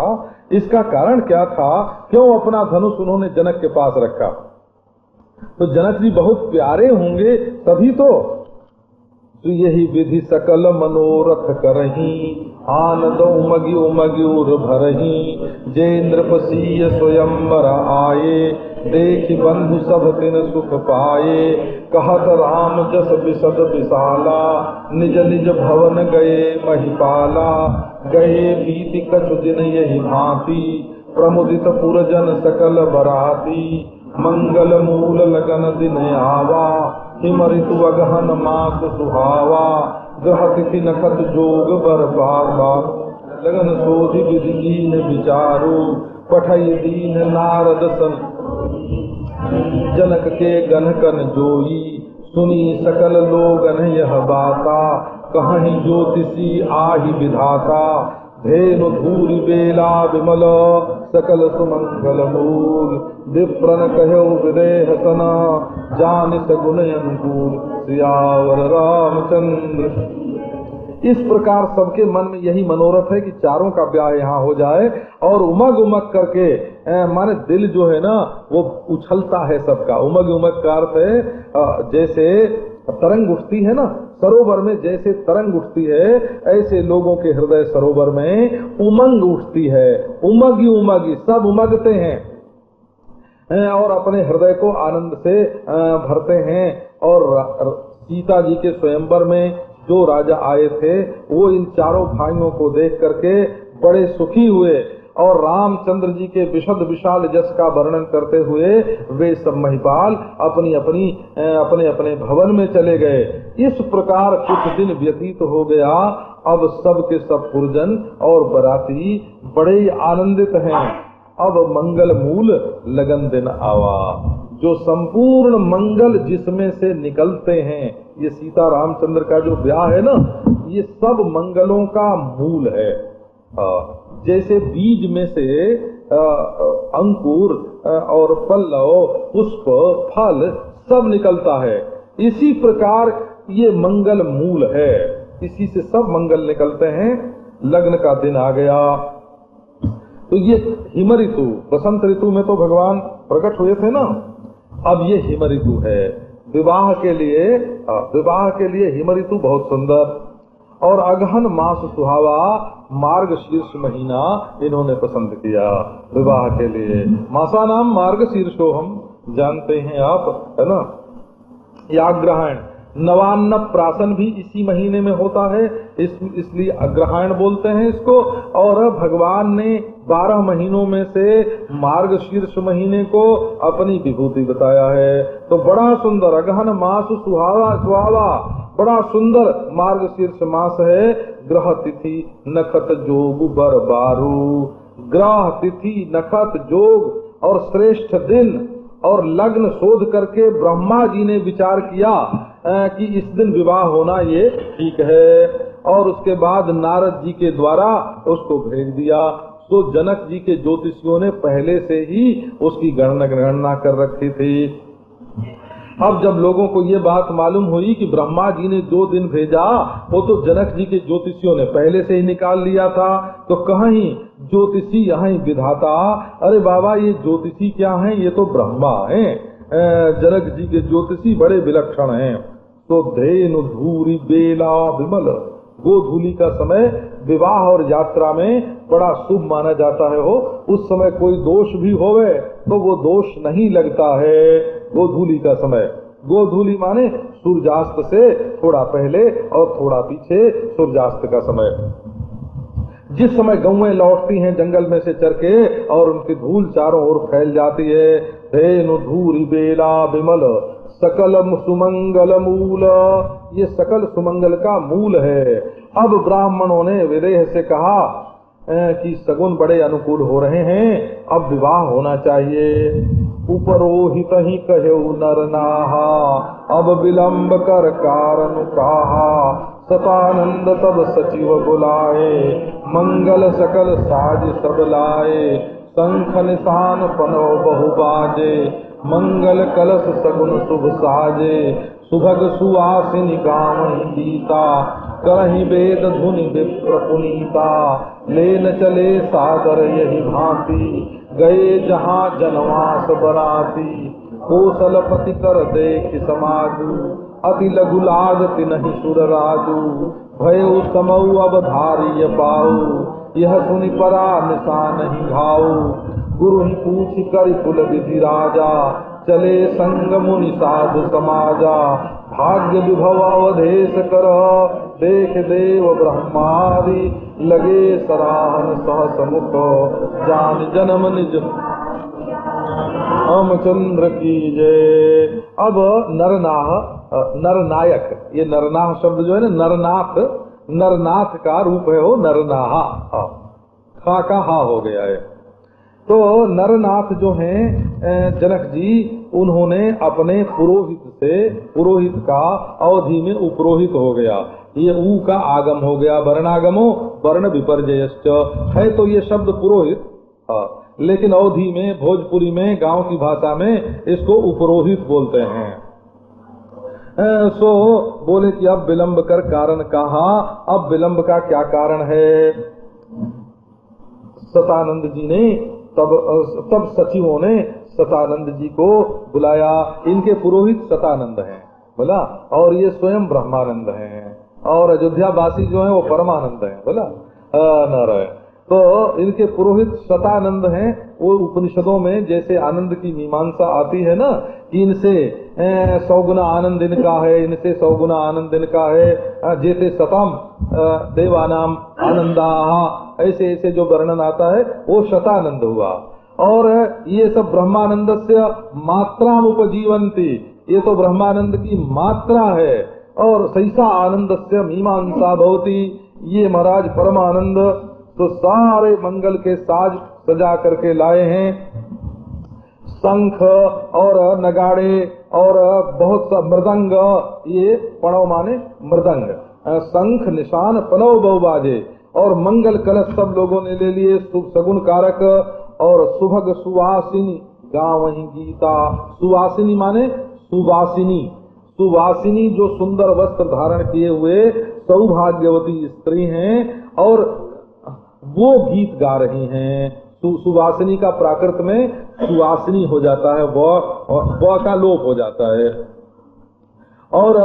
इसका कारण क्या था, क्यों अपना धनुष उन्होंने जनक के पास रखा? तो जनक जी बहुत प्यारे होंगे तभी तो। तो यही विधि सकल मनोरथ करही, आनंद उमगी उमगी उर भरही। जेन्द्र पसीय स्वयंवर आए, देखि बंधु सब तिन सुख पाए। कहत राम जस बिसद विशाला, निज निज भवन गए महिपाला। गए बीति कछु दिन यही भांति, प्रमुदित पुरजन सकल बराती। मंगल मूल लगन दिन आवा, हिम ऋतु अगहन मास सुहावा। ग्रह तिथि नखत जोग बर बाबा, लगन सोधि विधि कीन विचारो। पठई दीन नारद सन, जनक के गनकन जोई। सुनी सकल लोगन यह बाता, कहीं ज्योतिषी आहि विधाता। धेनु धूरि बेला विमल, सकल सुमंगल मूल। विप्रन कहो विदेह तना, जान सगुन अनुकूल। सियावर रामचंद्र। इस प्रकार सबके मन में यही मनोरथ है कि चारों का ब्याह यहाँ हो जाए, और उमग उमग करके माने दिल जो है ना वो उछलता है सबका। उमग उमग का अर्थ है जैसे तरंग उठती है ना सरोवर में, जैसे तरंग उठती है ऐसे लोगों के हृदय सरोवर में उमंग उठती है। उमगी उमगी सब उमगते हैं और अपने हृदय को आनंद से भरते हैं। और सीता जी के स्वयंवर में जो राजा आए थे वो इन चारों भाइयों को देख करके बड़े सुखी हुए, और रामचंद्र जी के विशद विशाल जस का वर्णन करते हुए वे सब महिपाल अपनी अपनी अपने अपने भवन में चले गए। इस प्रकार कुछ दिन व्यतीत हो गया। अब सब के सब पुरजन और बराती बड़े ही आनंदित हैं। अब मंगल मूल लगन दिन आवा, जो संपूर्ण मंगल जिसमें से निकलते हैं, ये सीता रामचंद्र का जो ब्याह है ना, ये सब मंगलों का मूल है। जैसे बीज में से अंकुर और पल्लव पुष्प फल सब निकलता है, इसी प्रकार ये मंगल मूल है, इसी से सब मंगल निकलते हैं। लग्न का दिन आ गया तो ये हिम ऋतु, बसंत ऋतु में तो भगवान प्रकट हुए थे ना, अब ये हिम ऋतु है। विवाह के लिए हिम ऋतु बहुत सुंदर, और अगहन मास सुहावा मार्गशीर्ष महीना इन्होंने पसंद किया विवाह के लिए। मासा नाम मार्गशीर्षो, हम जानते हैं आप, है ना। याग्रहण नवान्न प्राशन भी इसी महीने में होता है, इसलिए अग्रहायण बोलते हैं इसको। और भगवान ने 12 महीनों में से मार्गशीर्ष महीने को अपनी विभूति बताया है। तो बड़ा सुंदर अगहन मास सुहावा बड़ा सुंदर मार्गशीर्ष मास है। ग्रह तिथि नखत जोग बर बारू, ग्रह तिथि नखत जोग और श्रेष्ठ दिन और लग्न शोध करके ब्रह्मा जी ने विचार किया कि इस दिन विवाह होना ये ठीक है, और उसके बाद नारद जी के द्वारा उसको भेज दिया। तो जनक जी के ज्योतिषियों ने पहले से ही उसकी गणना कर रखी थी। अब जब लोगों को ये बात मालूम हुई कि ब्रह्मा जी ने जो दिन भेजा वो तो जनक जी के ज्योतिषियों ने पहले से ही निकाल लिया था, तो कहीं ज्योतिषी यहाँ विधाता, अरे बाबा ये ज्योतिषी क्या हैं, ये तो ब्रह्मा हैं। जनक जी के ज्योतिषी बड़े विलक्षण हैं। तो धेनु धूरी बेला विमल, गोधूली का समय विवाह और यात्रा में बड़ा शुभ माना जाता है। हो उस समय कोई दोष भी होवे तो वो दोष नहीं लगता है। गोधूली का समय, गोधूली माने सूर्यास्त से थोड़ा पहले और थोड़ा पीछे सूर्यास्त का समय। जिस समय गौएं लौटती हैं जंगल में से चर के और उनकी धूल चारों ओर फैल जाती है। धेनु धूरी बेला विमल सकल सुमंगल मूल, ये सकल सुमंगल का मूल है। अब ब्राह्मणों ने विदेह से कहा कि सगुन बड़े अनुकूल हो रहे हैं, अब विवाह होना चाहिए। उपरोहित ही कहे नर नाहा, अब विलंब कर कारण कहा। सतानंद तब सचिव बुलाए, मंगल सकल साज सब लाए। शंख निशान पनो बहु बाजे, मंगल कलश सगुन शुभ साजे। सुभग सुवासिनी गावहि गीता, करहि वेद धुनि विप्र पुनीता। लेन चले सादर यही भांति, गए जहाँ जनवास बराती। कौशलपति कर देख समाजु, अति लघु लागत नहीं सुर राजू, भय समऊ अवधारिय पाऊ, यह सुनि परा निशान ही घाऊ। गुरु ही पूछ कर कुल विधि राजा, चले संग मुनि साधु समाजा। भाग्य विभव अवधेश कर, देख देव ब्रह्मादि, लगे सराहन सहस मुख, जान जन्म निज रामचंद्र की जय। अब नरनाह, नरनायक, ये नरनाह शब्द जो है ना, नरनाथ, नरनाथ का रूप है वो नरनाहा, खा का हा हो गया है। तो नरनाथ जो हैं जनक जी, उन्होंने अपने पुरोहित से, पुरोहित का अवधि में उपरोहित हो गया, ये ऊ का आगम हो गया, वर्णागमो वर्ण विपर्जयश्च है। तो ये शब्द पुरोहित, लेकिन अवधि में, भोजपुरी में, गांव की भाषा में इसको उपरोहित बोलते हैं। सो बोले कि अब विलंब कर कारण कहा। अब विलंब का क्या कारण है? सतानंद जी ने तब सचिवों ने सतानंद जी को बुलाया। इनके पुरोहित सतानंद हैं बोला, और ये स्वयं ब्रह्मानंद हैं, और अयोध्या वासी जो है वो परमानंद हैं बोला। नारायण। तो इनके पुरोहित सतानंद हैं। वो उपनिषदों में जैसे आनंद की मीमांसा आती है ना, कि इनसे 100 गुना आनंद इनका है, इनसे 100 गुना आनंद इनका है, जैसे सतम देवानाम आनंदा, ऐसे ऐसे जो वर्णन आता है वो शतानंद हुआ। और ये सब ब्रह्मानंदस्य मात्राम उपजीवन्ति, ये तो ब्रह्मानंद की मात्रा है। और सैसा आनंदस्य मीमांसा भवति, ये महाराज परमानंद तो सारे मंगल के साज सजा करके लाए हैं, शंख और नगाड़े और बहुत सा मृदंग, ये पणव माने मृदंग, शंख निशान पनव बहु बाजे, और मंगल कलश सब लोगों ने ले लिए, शुभ सगुन कारक, और सुभग सुवासिनी गाँव ही गीता। सुवासिनी माने सुवासिनी, सुवासिनी जो सुंदर वस्त्र धारण किए हुए सौभाग्यवती स्त्री हैं, और वो गीत गा रही हैं। सुवासिनी का प्राकृत में सुवासिनी हो जाता है, व का लोप हो जाता है। और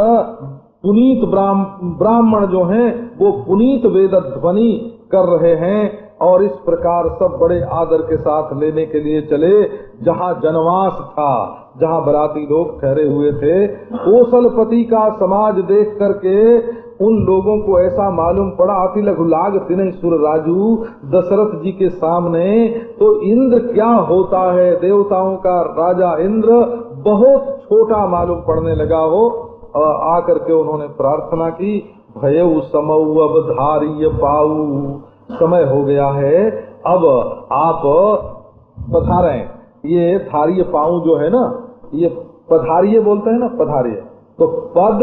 पुनीत ब्राह्मण जो हैं वो पुनीत वेद ध्वनि कर रहे हैं, और इस प्रकार सब बड़े आदर के साथ लेने के लिए चले। जहाँ जनवास था, जहाँ बराती लोग ठहरे हुए थे, कौशलपति का समाज देख करके उन लोगों को ऐसा मालूम पड़ा, अति लघु लाग तिनहि सुर राजू, दशरथ जी के सामने तो इंद्र क्या होता है, देवताओं का राजा इंद्र बहुत छोटा मालूम पड़ने लगा हो। आकर के उन्होंने प्रार्थना की, भयउ समऊ अवधारिय पाऊ, समय हो गया है, अब आप पधारें। ये धारिय पाऊ जो है ना, ये पधारिये बोलते हैं ना, पधारिये, तो पद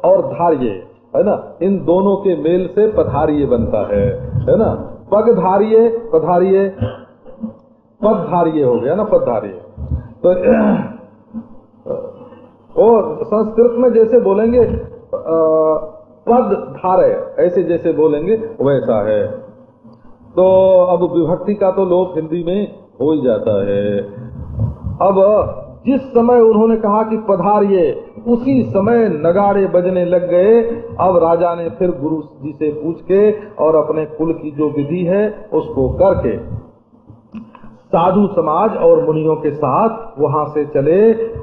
और धारिये है ना, इन दोनों के मेल से पधारिये बनता है ना। पग धारिये, पधारिये, पद धारिये हो गया ना, पद धारिये। तो और संस्कृत में जैसे बोलेंगे पद धारय, ऐसे जैसे बोलेंगे वैसा है। तो अब विभक्ति का तो लोप हिंदी में हो ही जाता है। अब जिस समय उन्होंने कहा कि पधारिये, उसी समय नगाड़े बजने लग गए। अब राजा ने फिर गुरु जी से पूछ के और अपने कुल की जो विधि है उसको करके साधु समाज और मुनियों के साथ वहां से चले।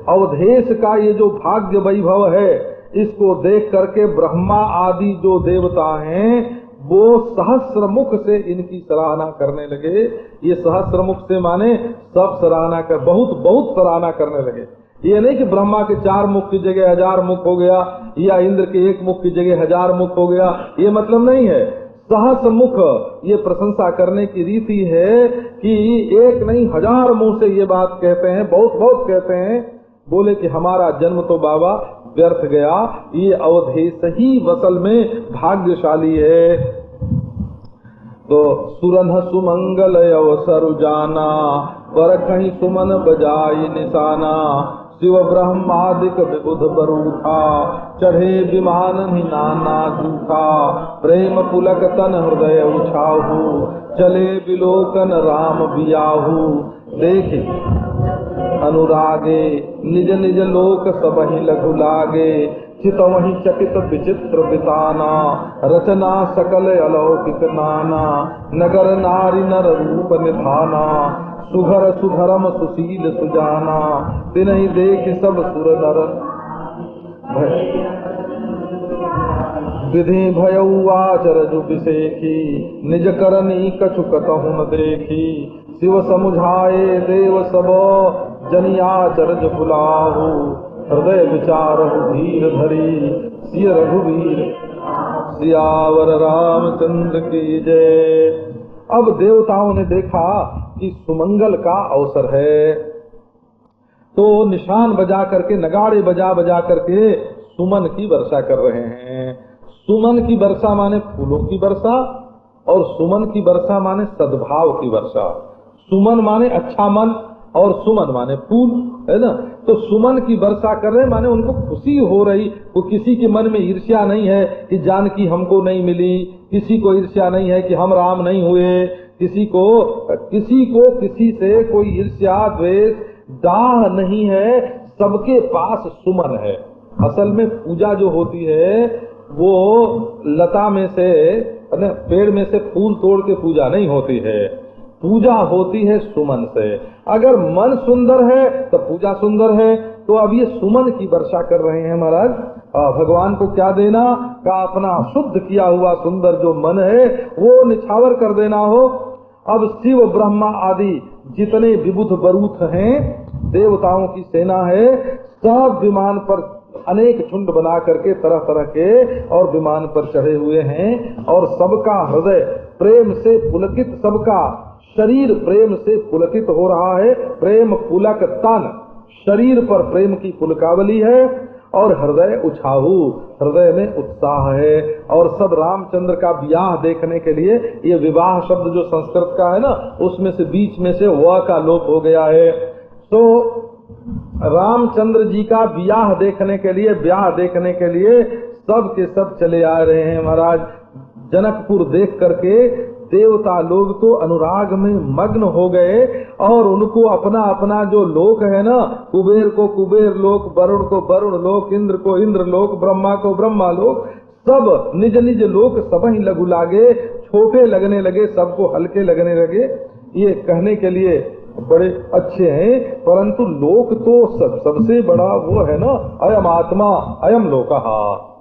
अवधेश का ये जो भाग्य वैभव है, इसको देख करके ब्रह्मा आदि जो देवता हैं वो सहस्र मुख से इनकी सराहना करने लगे। ये सहस्र मुख से माने सब सराहना कर, बहुत बहुत सराहना करने लगे। ये नहीं कि ब्रह्मा के 4 मुख की जगह 1000 मुख हो गया, या इंद्र के 1 मुख की जगह 1000 मुख हो गया, ये मतलब नहीं है। सहस्र मुख ये प्रशंसा करने की रीति है कि एक नहीं 1000 मुंह से ये बात कहते हैं, बहुत बहुत कहते हैं। बोले कि हमारा जन्म तो बाबा व्यर्थ गया, ये अवधेश ही वसल में भाग्यशाली है। तो सुरन सुमंगल अवसर जाना, पर कहीं सुमन बजाई निशाना। शिव ब्रह्मादिक विबुध बरूठा, चढ़े विमान ही नाना जूठा। प्रेम पुलक तन हृदय उछाहू, चले विलोकन राम बियाहू। देखे अनुरागे निज निज लोक सबहि लघु लागे, चितवहि चकित विचित्र बिताना, रचना सकल अलौकिक नाना, नगर नारी नर रूप निधाना, सुघर सुधरम सुशील सुजाना, तिन्हि देख सब सुर नर विधि भयउ आचरज विसेखी, निज करनी कछु कतहु न देखी, शिव समुझाए देव सब जनियाचरज बुलाहु, हृदय विचारहु धीर धरी, सिय रघुवीर सियावर रामचंद्र की जय। अब देवताओं ने देखा कि सुमंगल का अवसर है, तो निशान बजा करके, नगाड़े बजा बजा करके सुमन की वर्षा कर रहे हैं। सुमन की वर्षा माने फूलों की वर्षा, और सुमन की वर्षा माने सद्भाव की वर्षा। सुमन माने अच्छा मन, और सुमन माने फूल, है ना। तो सुमन की वर्षा कर रहे माने उनको खुशी हो रही, वो किसी के मन में ईर्ष्या नहीं है कि जानकी हमको नहीं मिली, किसी को ईर्ष्या नहीं है कि हम राम नहीं हुए, किसी को किसी से कोई ईर्ष्या द्वेष दाह नहीं है, सबके पास सुमन है। असल में पूजा जो होती है वो लता में से, पेड़ में से फूल तोड़ के पूजा नहीं होती है, पूजा होती है सुमन से। अगर मन सुंदर है तो पूजा सुंदर है। तो अब ये सुमन की वर्षा कर रहे हैं महाराज। भगवान को क्या देना का, अपना शुद्ध किया हुआ सुंदर जो मन है वो निछावर कर देना हो। अब शिव ब्रह्मा आदि जितने विबुध बरूथ हैं, देवताओं की सेना है, सब विमान पर अनेक झुंड बना करके तरह तरह के और विमान पर चढ़े हुए हैं, और सबका हृदय प्रेम से पुलकित, सबका शरीर प्रेम से पुलकित हो रहा है। प्रेम पुलक तन, शरीर पर प्रेम की पुलकावली है, और हृदय उछाहू, हृदय में उत्साह है। और सब रामचंद्र का ब्याह देखने के लिए, ये विवाह शब्द जो संस्कृत का है ना, उसमें से बीच में से व का लोप हो गया है। तो रामचंद्र जी का ब्याह देखने के लिए, ब्याह देखने के लिए सब के सब चले आ रहे हैं महाराज। जनकपुर देख करके देवता लोग तो अनुराग में मग्न हो गए, और उनको अपना अपना जो लोक है ना, कुबेर को कुबेर लोक, वरुण को वरुण लोक, इंद्र को इंद्र लोक, ब्रह्मा को ब्रह्मा लोक, सब निज निज लोक सब ही लघु लागे, छोटे लगने लगे, सबको हल्के लगने लगे। ये कहने के लिए बड़े अच्छे हैं, परंतु लोक तो सबसे बड़ा वो है ना, अयम आत्मा अयम लोकः।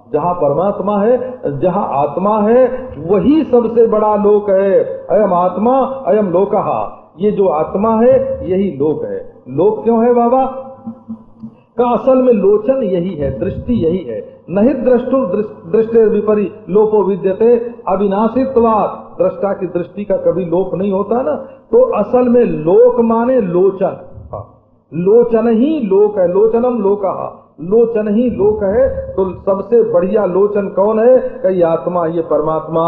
जहाँ परमात्मा है, जहाँ आत्मा है, वही सबसे बड़ा लोक है। अयम आत्मा अयम लोकः, ये जो आत्मा है यही लोक है। लोक क्यों है बाबा का, असल में लोचन यही है, दृष्टि यही है। नहीं द्रष्टुर दृष्टि विपरी लोपो विद्यते अविनाशित्वात्, दृष्टा की दृष्टि का कभी लोप नहीं होता ना। तो असल में लोक माने लोचन, लोचन ही लोक है, लोचनम लोकः, लोचन ही लोक है। तो सबसे बढ़िया लोचन कौन है, कई आत्मा, ये परमात्मा।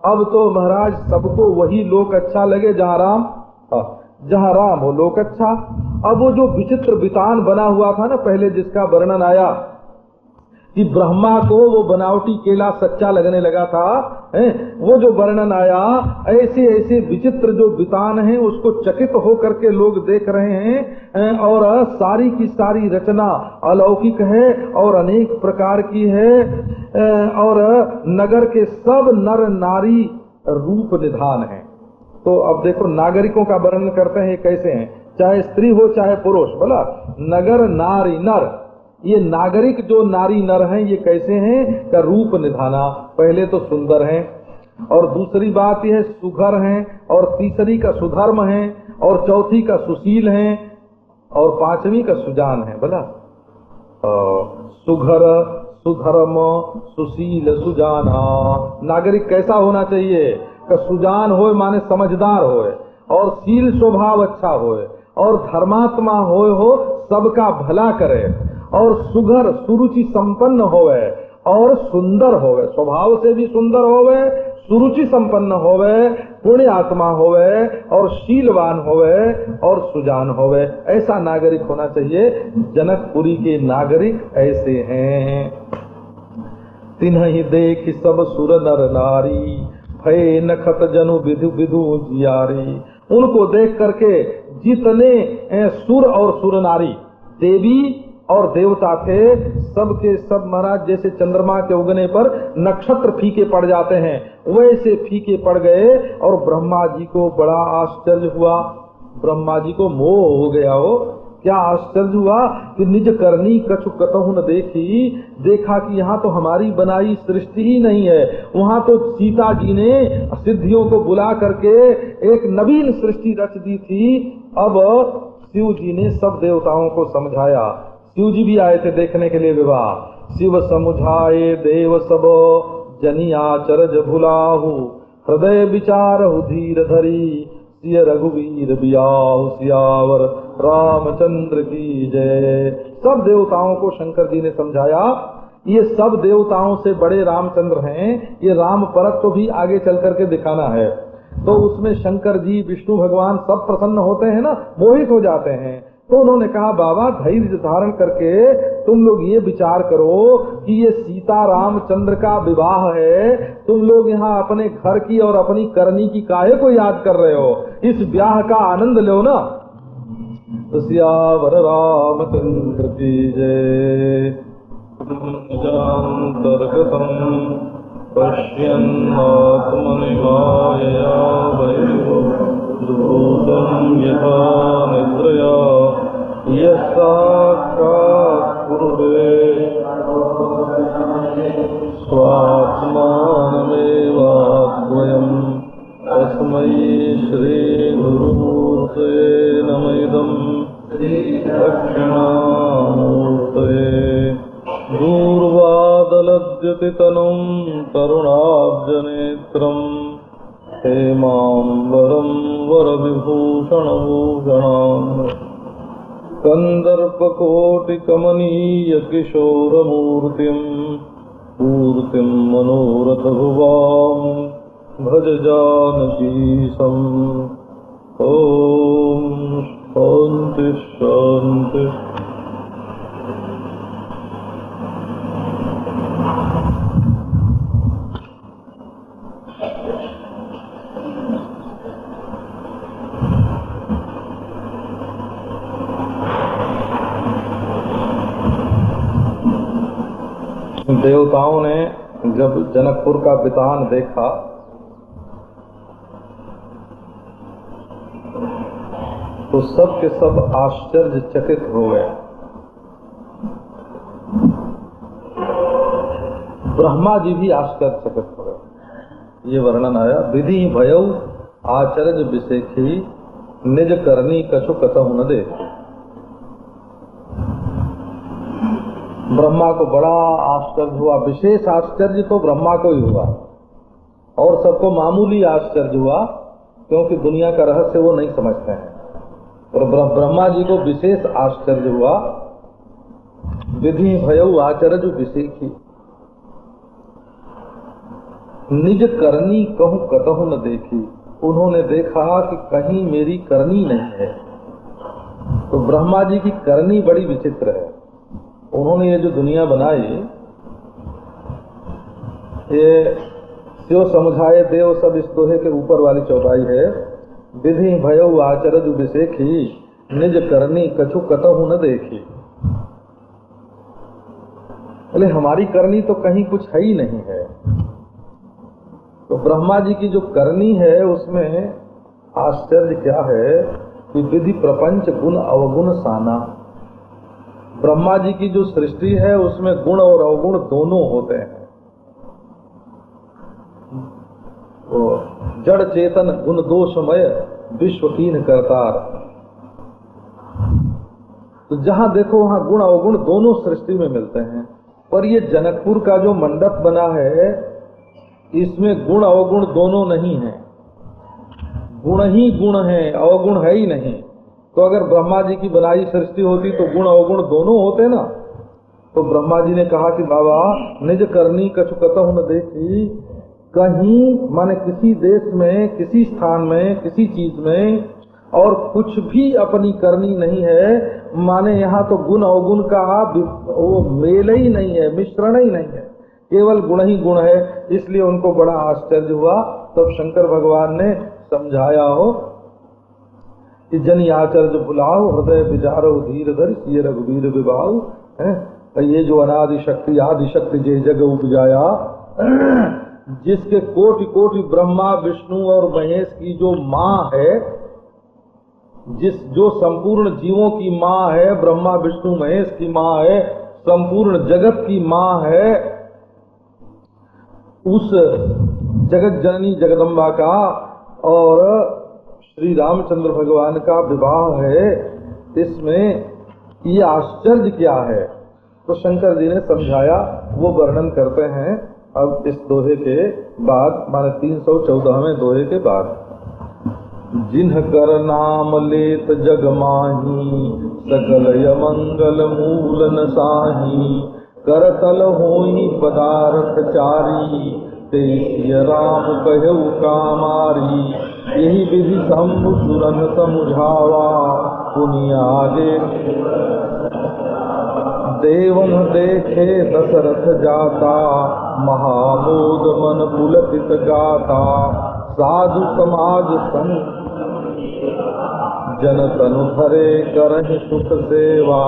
अब तो महाराज सबको वही लोक अच्छा लगे जहाँ राम, जहाँ राम हो लोक अच्छा। अब वो जो विचित्र वितान बना हुआ था ना पहले, जिसका वर्णन आया कि ब्रह्मा को वो बनावटी केला सच्चा लगने लगा था, वो जो वर्णन आया, ऐसे ऐसे विचित्र जो वितान हैं उसको चकित होकर के लोग देख रहे हैं। और सारी की सारी रचना अलौकिक है और अनेक प्रकार की है, और नगर के सब नर नारी रूप निधान है। तो अब देखो नागरिकों का वर्णन करते हैं कैसे हैं, चाहे स्त्री हो चाहे पुरुष, बोला नगर नारी नर, ये नागरिक जो नारी नर हैं ये कैसे हैं का रूप निधाना। पहले तो सुंदर हैं, और दूसरी बात यह सुघर हैं, और तीसरी का सुधर्म हैं, और चौथी का सुशील हैं, और पांचवी का सुजान है। बोला सुघर सुधर्म सुशील सुजाना। नागरिक कैसा होना चाहिए का, सुजान होए माने समझदार होए, और शील स्वभाव अच्छा होए, और धर्मात्मा हो सबका भला करे, और सुघर सुरुचि संपन्न होवे, और सुंदर होवे, स्वभाव से भी सुंदर होवे, सुरुचि संपन्न होवे, पुण्य आत्मा होवे, और शीलवान होवे, और सुजान होवे। ऐसा नागरिक होना चाहिए। जनकपुरी के नागरिक ऐसे हैं। तिन्हि देख सब सुर नर नारी, भय नखत जनु विधु विधु जियारी। उनको देख करके जितने सुर और सुर नारी, देवी और देवता थे, सब के सब महाराज जैसे चंद्रमा के उगने पर नक्षत्र फीके पड़ जाते हैं वैसे फीके पड़ गए। और ब्रह्मा जी को बड़ा आश्चर्य हुआ, ब्रह्मा जी को मोह हो गया हो। क्या आश्चर्य हुआ कि निज करनी कछु कतहु न देखी, देखा कि यहाँ तो हमारी बनाई सृष्टि ही नहीं है, वहाँ तो सीता जी ने सिद्धियों को बुला करके एक नवीन सृष्टि रच दी थी। अब शिव जी ने सब देवताओं को समझाया, शिव जी भी आए थे देखने के लिए विवाह। शिव समुझाए देव सब जनिया चरज भुलाहु, हृदय विचारहु धीर धरी, सिय रघुवीर बियाहु सियावर रामचंद्र की जय। सब देवताओं को शंकर जी ने समझाया, ये सब देवताओं से बड़े रामचंद्र हैं, ये राम परत को भी आगे चल करके दिखाना है। तो उसमें शंकर जी विष्णु भगवान सब प्रसन्न होते हैं ना, मोहित हो जाते हैं। तो उन्होंने कहा बाबा धैर्य धारण करके तुम लोग ये विचार करो कि ये सीता रामचंद्र का विवाह है, तुम लोग यहाँ अपने घर की और अपनी करनी की काहे को याद कर रहे हो, इस ब्याह का आनंद लो ना। सियावर रामचंद्र की जय। पश्यन्नात्मनिमायया वैभूतं यथा निद्रया यः साक्षात् कुरुते स्वात्मानमेवाद्वयम् तस्मै श्रीगुरुमूर्तये नमः इदम् दक्षिणामूर्तये। दूर्वादलद्युति तनुं तरुणाब्जनेत्रम् हेमाम्बरं वरविभूषणभूषणाम् कन्दर्पकोटिकमनीयकिशोरमूर्तिम् पूर्तिं मनोरथभुवां भज जानकीशम्। ॐ शान्ति शान्ति। देवताओं ने जब जनकपुर का वितान देखा तो सब के सब आश्चर्यचकित हो गए। ब्रह्मा जी भी आश्चर्यचकित हो गए। ये वर्णन आया, विधि भयउ आचर्य विशेखी, निज करनी कछु कतहु न दे। ब्रह्मा को बड़ा आश्चर्य हुआ, विशेष आश्चर्य तो ब्रह्मा को ही हुआ और सबको मामूली आश्चर्य हुआ क्योंकि दुनिया का रहस्य वो नहीं समझते हैं। और ब्रह्मा जी को विशेष आश्चर्य हुआ। विधि भयउ आचर्य विशेखी, निज करनी कहूं कतहु न देखी। उन्होंने देखा कि कहीं मेरी करनी नहीं है। तो ब्रह्मा जी की करनी बड़ी विचित्र है। उन्होंने ये जो दुनिया बनाई, ये शिव समझाए देव सब, इस दोहे के ऊपर वाली चौपाई है। विधि भयउ आचरज विशेखी, निज करनी कछु कतहु न देखी। बोले हमारी करनी तो कहीं कुछ है ही नहीं है। तो ब्रह्मा जी की जो करनी है उसमें आश्चर्य क्या है कि विधि प्रपंच गुण अवगुण साना। ब्रह्मा जी की जो सृष्टि है उसमें गुण और अवगुण दोनों होते हैं। तो जड़ चेतन गुण दोषमय विश्व कीन करतार। तो जहां देखो वहां गुण अवगुण दोनों सृष्टि में मिलते हैं। पर ये जनकपुर का जो मंडप बना है इसमें गुण अवगुण दोनों नहीं है, गुण ही गुण है, अवगुण है ही नहीं। तो अगर ब्रह्मा जी की बनाई सृष्टि होती तो गुण अवगुण दोनों होते ना। तो ब्रह्मा जी ने कहा कि बाबा निज करनी कछु कतहु न देखी। कहीं माने किसी देश में, किसी स्थान में, किसी चीज में और कुछ भी अपनी करनी नहीं है। माने यहाँ तो गुण अवगुण का वो मेल ही नहीं है, मिश्रण ही नहीं है, केवल गुण ही गुण है। इसलिए उनको बड़ा आश्चर्य हुआ। तब शंकर भगवान ने समझाया हो कि जन आचर्य भुलाओ हृदय विचारो धीर धर ये रघुवीर विभाव है। ये जो अनादि शक्ति आदि शक्ति जे जग उपजाया, जिसके कोटि कोटि ब्रह्मा विष्णु और महेश की जो माँ है, जो संपूर्ण जीवों की माँ है, ब्रह्मा विष्णु महेश की माँ है, संपूर्ण जगत की माँ है, उस जगत जननी जगदम्बा का और श्री रामचंद्र भगवान का विवाह है। इसमें ये आश्चर्य क्या है, तो शंकर जी ने समझाया, वो वर्णन करते हैं अब इस दोहे के बाद, माने 314वें दोहे के बाद। जिन्ह कर नाम लेत जग माही, सकल यमंगल मूल न साही, करतल होई पदार्थ चारी, ते राम कहु कामारी, यही विधि शंभु सुरन समुझावा, पुनिया देवन देखे दशरथ जाता, महामोद मन पुलकित गाता, साधु समाज संग जन तनु धरे करहि सुख सेवा,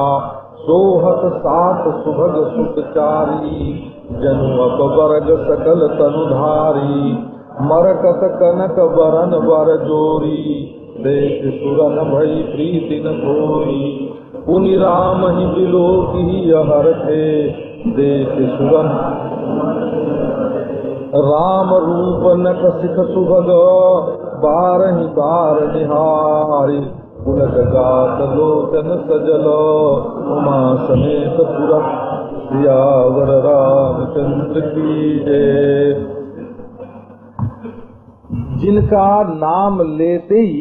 सोहत साथ सुभग सुखचारी, जनु अपवर्ग सकल तनुधारी, मरकत कनक बरन बर जोरी, देख सुरन भई प्रीति न कोरी, पुनि राम ही बिलो की हर थे, देख सुरन राम रूप नक सिख सुभग, बारहि बार निहारी, पुलक गात लोचन सजल, उमा समेत पुरख सियावर रामचंद्र की जय। जिनका नाम लेते ही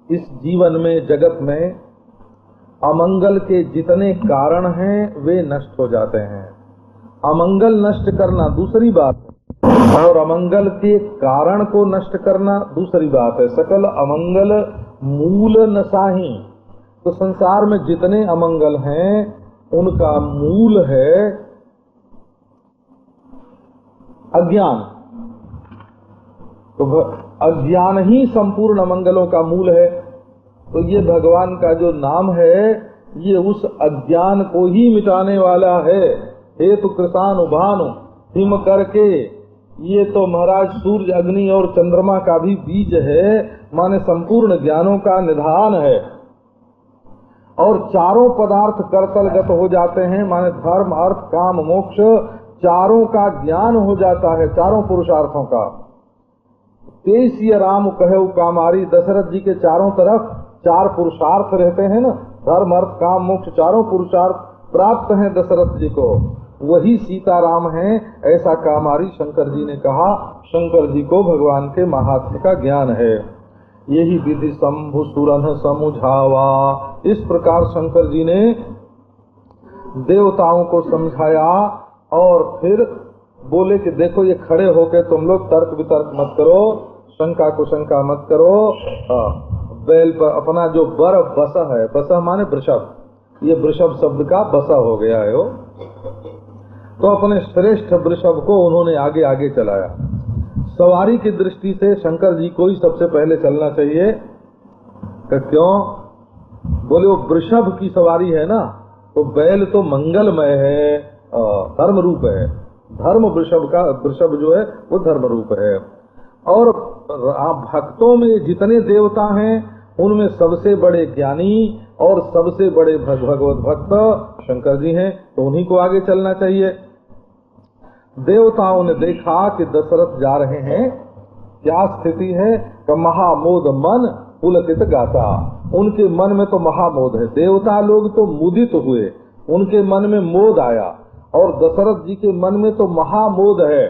इस जीवन में जगत में अमंगल के जितने कारण हैं वे नष्ट हो जाते हैं। अमंगल नष्ट करना दूसरी बात है, और अमंगल के कारण को नष्ट करना दूसरी बात है। सकल अमंगल मूल नसाही, तो संसार में जितने अमंगल हैं उनका मूल है अज्ञान। तो अज्ञान ही संपूर्ण अमंगलों का मूल है। तो ये भगवान का जो नाम है ये उस अज्ञान को ही मिटाने वाला है। हेतु कृषानु भानु हिम करके, ये तो महाराज सूर्य अग्नि और चंद्रमा का भी बीज है, माने संपूर्ण ज्ञानों का निधान है। और चारों पदार्थ करतलगत हो जाते हैं, माने धर्म अर्थ काम मोक्ष चारों का ज्ञान हो जाता है, चारों पुरुषार्थों का। तेईस राम कहे कामारी, दशरथ जी के चारों तरफ चार पुरुषार्थ रहते हैं ना, धर्म अर्थ काम मोक्ष चारों पुरुषार्थ प्राप्त हैं दशरथ जी को, वही सीताराम हैं, ऐसा कामारी शंकर जी ने कहा। शंकर जी को भगवान के महात्म्य का ज्ञान है। यही विधि शंभु सुरन समुझावा, इस प्रकार शंकर जी ने देवताओं को समझाया और फिर बोले कि देखो ये खड़े होके तुम लोग तर्क वितर्क मत करो, शंका को शंका मत करो। बैल पर अपना जो बर बसा है, बसा माने वृषभ, ये वृषभ शब्द का बसा हो गया है वो, तो अपने श्रेष्ठ वृषभ को उन्होंने आगे आगे चलाया। सवारी की दृष्टि से शंकर जी को ही सबसे पहले चलना चाहिए। क्यों? बोले वो वृषभ की सवारी है ना, तो बैल तो मंगलमय है, धर्म रूप है। धर्म वृषभ का, वृषभ जो है वो धर्म रूप है। और भक्तों में जितने देवता हैं उनमें सबसे बड़े ज्ञानी और सबसे बड़े भगवत भक्त शंकर जी हैं, तो उन्हीं को आगे चलना चाहिए। देवताओं ने देखा कि दशरथ जा रहे हैं, क्या स्थिति है कि महामोद मन पुलकित गाता, उनके मन में तो महामोद है। देवता लोग तो मुदित हुए, उनके मन में मोद आया, और दशरथ जी के मन में तो महामोद है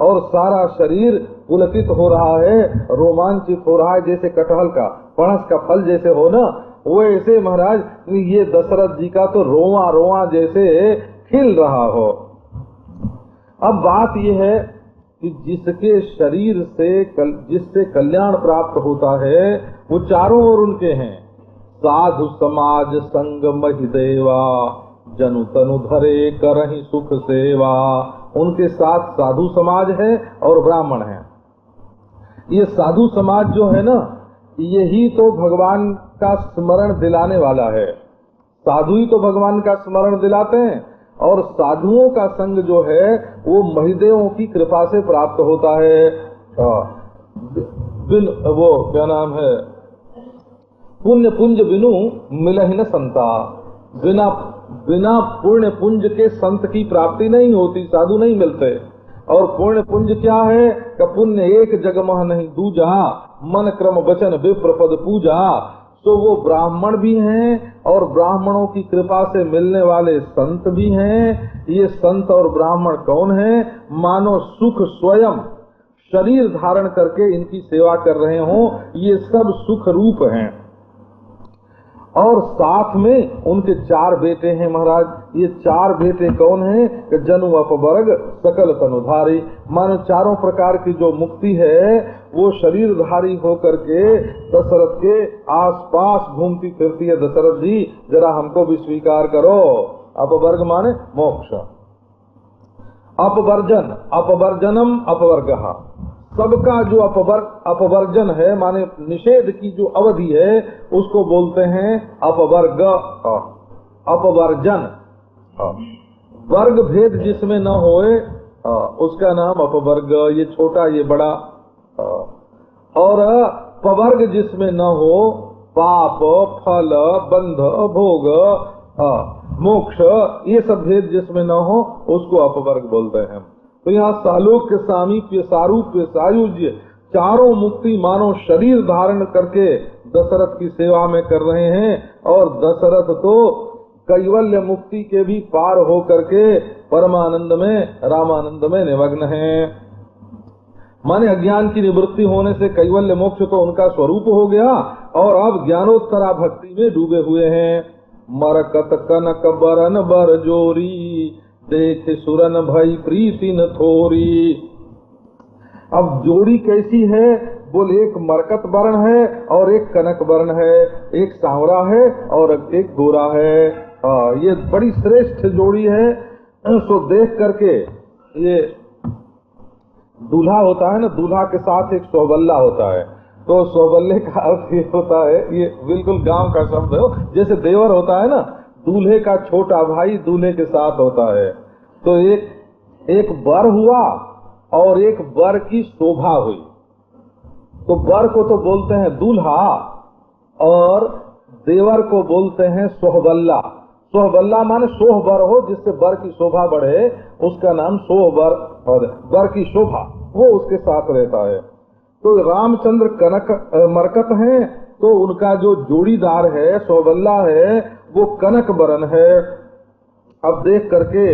और सारा शरीर पुलकित हो रहा है, रोमांचित हो रहा है, जैसे कटहल का पणस का फल जैसे हो ना, वो ऐसे महाराज ये दशरथ जी का तो रोआ रोआ जैसे खिल रहा हो। अब बात यह है कि जिसके शरीर से जिससे कल्याण प्राप्त होता है वो चारों ओर उनके हैं। साधु समाज संग महि देवा, जनु तनु धरे करहि सुख सेवा। उनके साथ साधु समाज है और ब्राह्मण है। ये साधु समाज जो है ना, यही तो भगवान का स्मरण दिलाने वाला है। साधु ही तो भगवान का स्मरण दिलाते हैं, और साधुओं का संग जो है वो महिदेवों की कृपा से प्राप्त होता है। वो क्या नाम है, पुण्य पुंज बिनु मिलहि न संता। बिना बिना पुण्य पुंज के संत की प्राप्ति नहीं होती, साधु नहीं मिलते। और पुण्य पुंज क्या है कि पुण्य एक जगमह नहीं दूजा, मन क्रम वचन विप्र पद पूजा। तो वो ब्राह्मण भी हैं और ब्राह्मणों की कृपा से मिलने वाले संत भी हैं। ये संत और ब्राह्मण कौन हैं? मानो सुख स्वयं शरीर धारण करके इनकी सेवा कर रहे हों, ये सब सुख रूप हैं। और साथ में उनके 4 बेटे हैं महाराज। ये 4 बेटे कौन हैं? कि जनु अपवर्ग सकल तनुधारी। मानो चारों प्रकार की जो मुक्ति है वो शरीरधारी होकर के दशरथ के आसपास घूमती फिरती है। दशरथ जी जरा हमको भी स्वीकार करो। अपवर्ग माने मोक्ष, अपवर्जन, अपवर्जनम अपवर्गः। सबका जो अपवर्जन है माने निषेध की जो अवधि है उसको बोलते हैं अपवर्ग, अपवर्जन। वर्ग भेद जिसमें न होए उसका नाम अपवर्ग। ये छोटा ये बड़ा। और पवर्ग जिसमें न हो, पाप फल बंध भोग मोक्ष, ये सब भेद जिसमें न हो उसको अपवर्ग बोलते हैं। तो यहाँ सालोक्य सामीप्य सारूप्य सायुज्य चारों मुक्ति मानो शरीर धारण करके दशरथ की सेवा में कर रहे हैं। और दशरथ तो कैवल्य मुक्ति के भी पार हो करके परमानंद में रामानंद में निमग्न हैं। माने अज्ञान की निवृत्ति होने से कैवल्य मोक्ष तो उनका स्वरूप हो गया और अब ज्ञानोत्तरा भक्ति में डूबे हुए हैं। मरकत कनक बरन बर जोरी, देख सुरन भई प्रीति न थोरी। अब जोड़ी कैसी है? बोले एक मरकत वर्ण है और एक कनक वर्ण है, एक सांवरा है और एक गोरा है। ये बड़ी श्रेष्ठ जोड़ी है। सो देख करके, ये दूल्हा होता है ना, दूल्हा के साथ एक सोबल्ला होता है। तो सोबल्ले का अर्थ ये होता है, ये बिल्कुल गांव का शब्द है, जैसे देवर होता है ना, दूल्हे का छोटा भाई दूल्हे के साथ होता है। तो एक वर हुआ और एक वर की शोभा हुई। तो वर को तो बोलते हैं दूल्हा और देवर को बोलते हैं सोहबल्ला। सोहबल्ला माने सोहबर हो, जिससे वर की शोभा बढ़े, उसका नाम सोहबर। और वर की शोभा वो उसके साथ रहता है। तो रामचंद्र कनक मरकत हैं, तो उनका जो जोड़ीदार है सोहबल्ला है वो कनक बरन है। अब देख करके